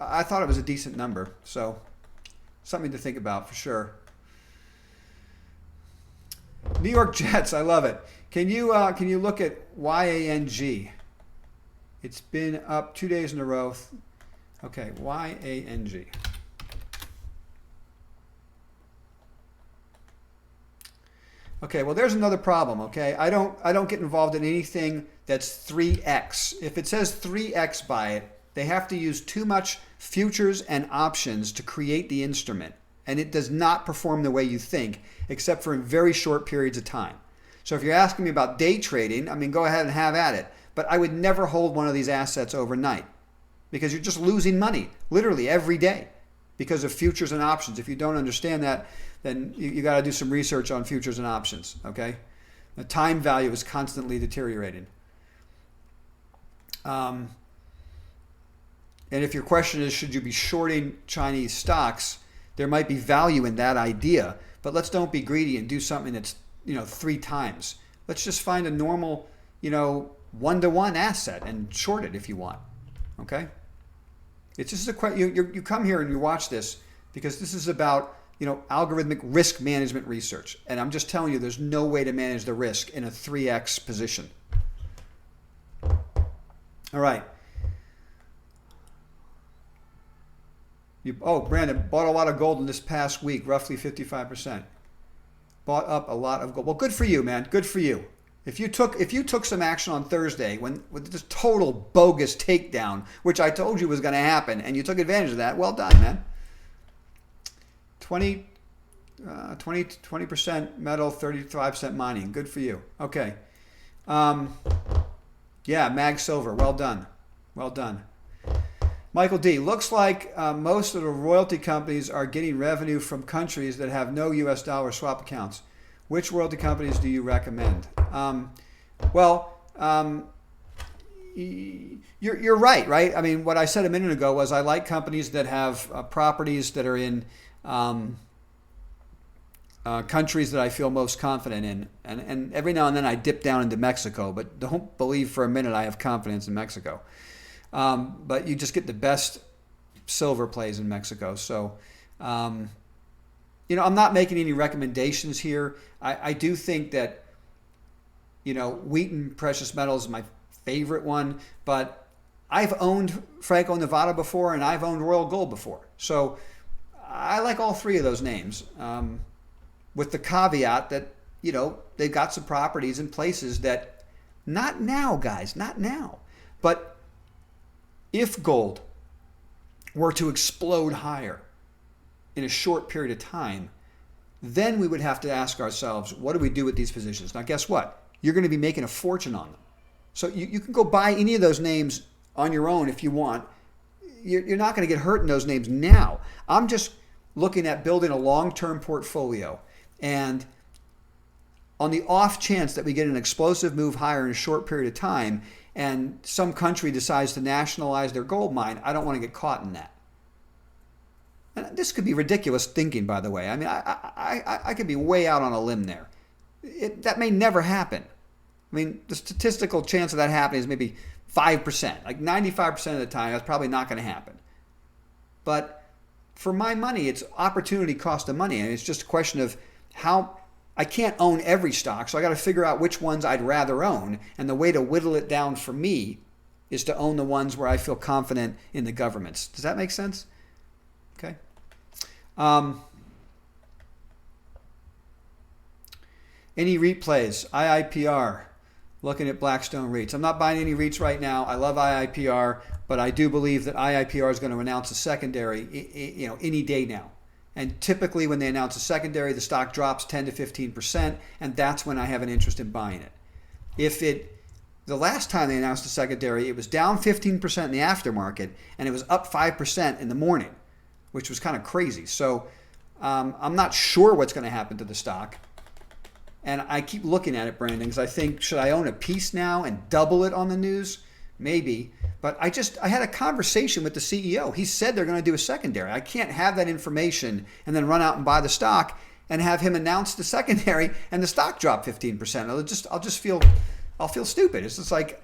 I thought it was a decent number. So something to think about for sure. New York Jets, I love it. Can you look at YANG? It's been up 2 days in a row. Okay, YANG. Okay, well there's another problem, okay? I don't get involved in anything that's 3x. If it says 3x by it, they have to use too much futures and options to create the instrument. And it does not perform the way you think, except for in very short periods of time. So if you're asking me about day trading, go ahead and have at it. But I would never hold one of these assets overnight because you're just losing money literally every day because of futures and options. If you don't understand that, then you got to do some research on futures and options, okay? The time value is constantly deteriorating. And if your question is, should you be shorting Chinese stocks, there might be value in that idea, but let's don't be greedy and do something that's 3 times. Let's just find a normal 1-to-1 asset and short it if you want. Okay? It's just a question. You come here and you watch this because this is about algorithmic risk management research, and I'm just telling you there's no way to manage the risk in a 3x position. All right. Brandon, bought a lot of gold in this past week, roughly 55%. Bought up a lot of gold. Well, good for you, man. Good for you. If you took some action on Thursday with this total bogus takedown, which I told you was going to happen, and you took advantage of that, well done, man. 20% metal, 35% mining. Good for you. Okay. Yeah, Mag Silver. Well done. Well done. Michael D. Looks like most of the royalty companies are getting revenue from countries that have no U.S. dollar swap accounts. Which royalty companies do you recommend? You're right, right? What I said a minute ago was I like companies that have properties that are in countries that I feel most confident in. And every now and then I dip down into Mexico, but don't believe for a minute I have confidence in Mexico. But you just get the best silver plays in Mexico. So, I'm not making any recommendations here. I do think that, Wheaton Precious Metals is my favorite one, but I've owned Franco-Nevada before, and I've owned Royal Gold before. So I like all three of those names, with the caveat that, they've got some properties in places that, not now, guys, not now. But if gold were to explode higher in a short period of time, then we would have to ask ourselves, what do we do with these positions? Now, guess what? You're going to be making a fortune on them. So you can go buy any of those names on your own if you want. You're not going to get hurt in those names now. I'm just looking at building a long-term portfolio. And on the off chance that we get an explosive move higher in a short period of time and some country decides to nationalize their gold mine, I don't want to get caught in that. And this could be ridiculous thinking, by the way. I mean, I could be way out on a limb there. That may never happen. I mean, the statistical chance of that happening is maybe 5%. Like 95% of the time, that's probably not going to happen. But for my money, it's opportunity cost of money. And it's just a question of how I can't own every stock. So I got to figure out which ones I'd rather own. And the way to whittle it down for me is to own the ones where I feel confident in the governments. Does that make sense? Okay. Any replays? IIPR. Looking at Blackstone REITs. I'm not buying any REITs right now. I love IIPR, but I do believe that IIPR is going to announce a secondary, any day now. And typically when they announce a secondary, the stock drops 10 to 15%, and that's when I have an interest in buying it. The last time they announced a secondary, it was down 15% in the aftermarket, and it was up 5% in the morning, which was kind of crazy. So I'm not sure what's going to happen to the stock. And I keep looking at it, Brandon, because I think, should I own a piece now and double it on the news? Maybe. But I had a conversation with the CEO. He said they're going to do a secondary. I can't have that information and then run out and buy the stock and have him announce the secondary and the stock drop 15%. I'll feel stupid. It's just like,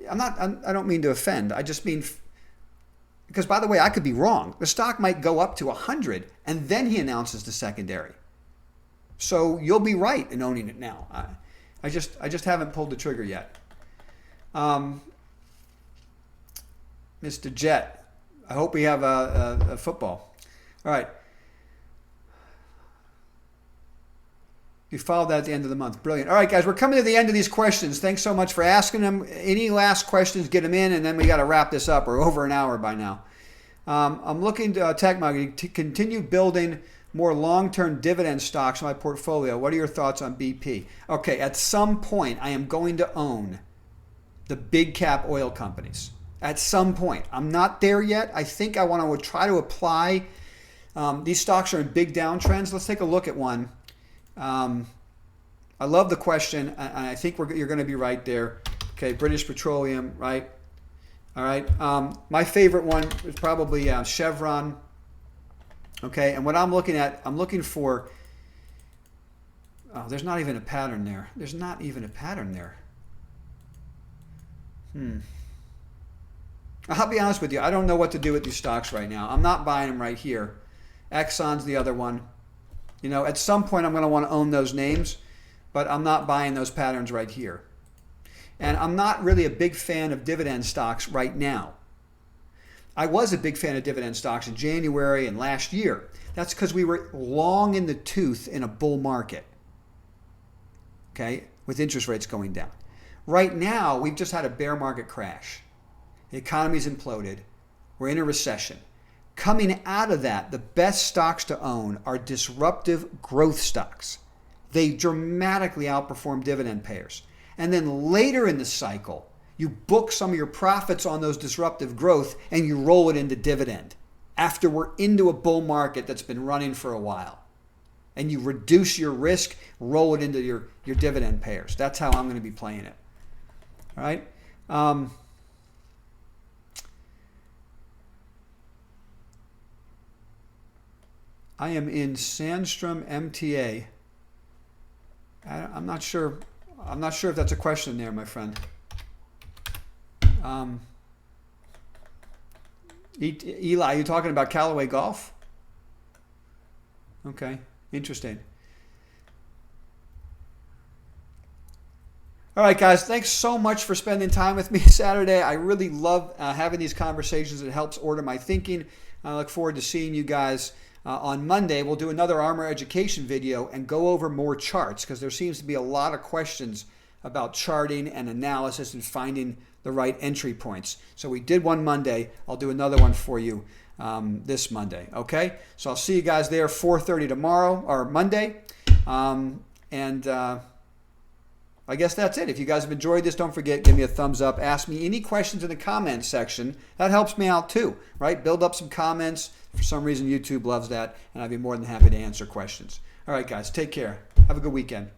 I don't mean to offend. I just mean, because by the way, I could be wrong. The stock might go up to 100 and then he announces the secondary. So you'll be right in owning it now. I just haven't pulled the trigger yet. Mr. Jet, I hope we have a football. All right. You followed that at the end of the month. Brilliant. All right, guys, we're coming to the end of these questions. Thanks so much for asking them. Any last questions, get them in, and then we got to wrap this up. We're over an hour by now. I'm looking to TechMug to continue building more long-term dividend stocks in my portfolio. What are your thoughts on BP? Okay, at some point, I am going to own the big cap oil companies. At some point. I'm not there yet. I think I want to try to apply. These stocks are in big downtrends. Let's take a look at one. I love the question, and I think you're going to be right there. Okay, British Petroleum, right? All right. My favorite one is probably Chevron. Okay, and what I'm looking at, I'm looking for, there's not even a pattern there. There's not even a pattern there. I'll be honest with you. I don't know what to do with these stocks right now. I'm not buying them right here. Exxon's the other one. At some point I'm going to want to own those names, but I'm not buying those patterns right here. And I'm not really a big fan of dividend stocks right now. I was a big fan of dividend stocks in January and last year. That's because we were long in the tooth in a bull market, okay, with interest rates going down. Right now, we've just had a bear market crash. The economy's imploded. We're in a recession. Coming out of that, the best stocks to own are disruptive growth stocks. They dramatically outperform dividend payers. And then later in the cycle, you book some of your profits on those disruptive growth and you roll it into dividend after we're into a bull market that's been running for a while. And you reduce your risk, roll it into your dividend payers. That's how I'm going to be playing it. All right. I am in Sandstrom MTA. I'm not sure if that's a question there, my friend. Eli, you talking about Callaway Golf? Okay, interesting. All right, guys, thanks so much for spending time with me Saturday. I really love having these conversations. It helps order my thinking. I look forward to seeing you guys on Monday. We'll do another ARMR education video and go over more charts because there seems to be a lot of questions about charting and analysis and finding the right entry points. So we did one Monday. I'll do another one for you this Monday. Okay? So I'll see you guys there 4:30 tomorrow or Monday. I guess that's it. If you guys have enjoyed this, don't forget, give me a thumbs up. Ask me any questions in the comments section. That helps me out too, right? Build up some comments. For some reason, YouTube loves that, and I'd be more than happy to answer questions. All right, guys, take care. Have a good weekend.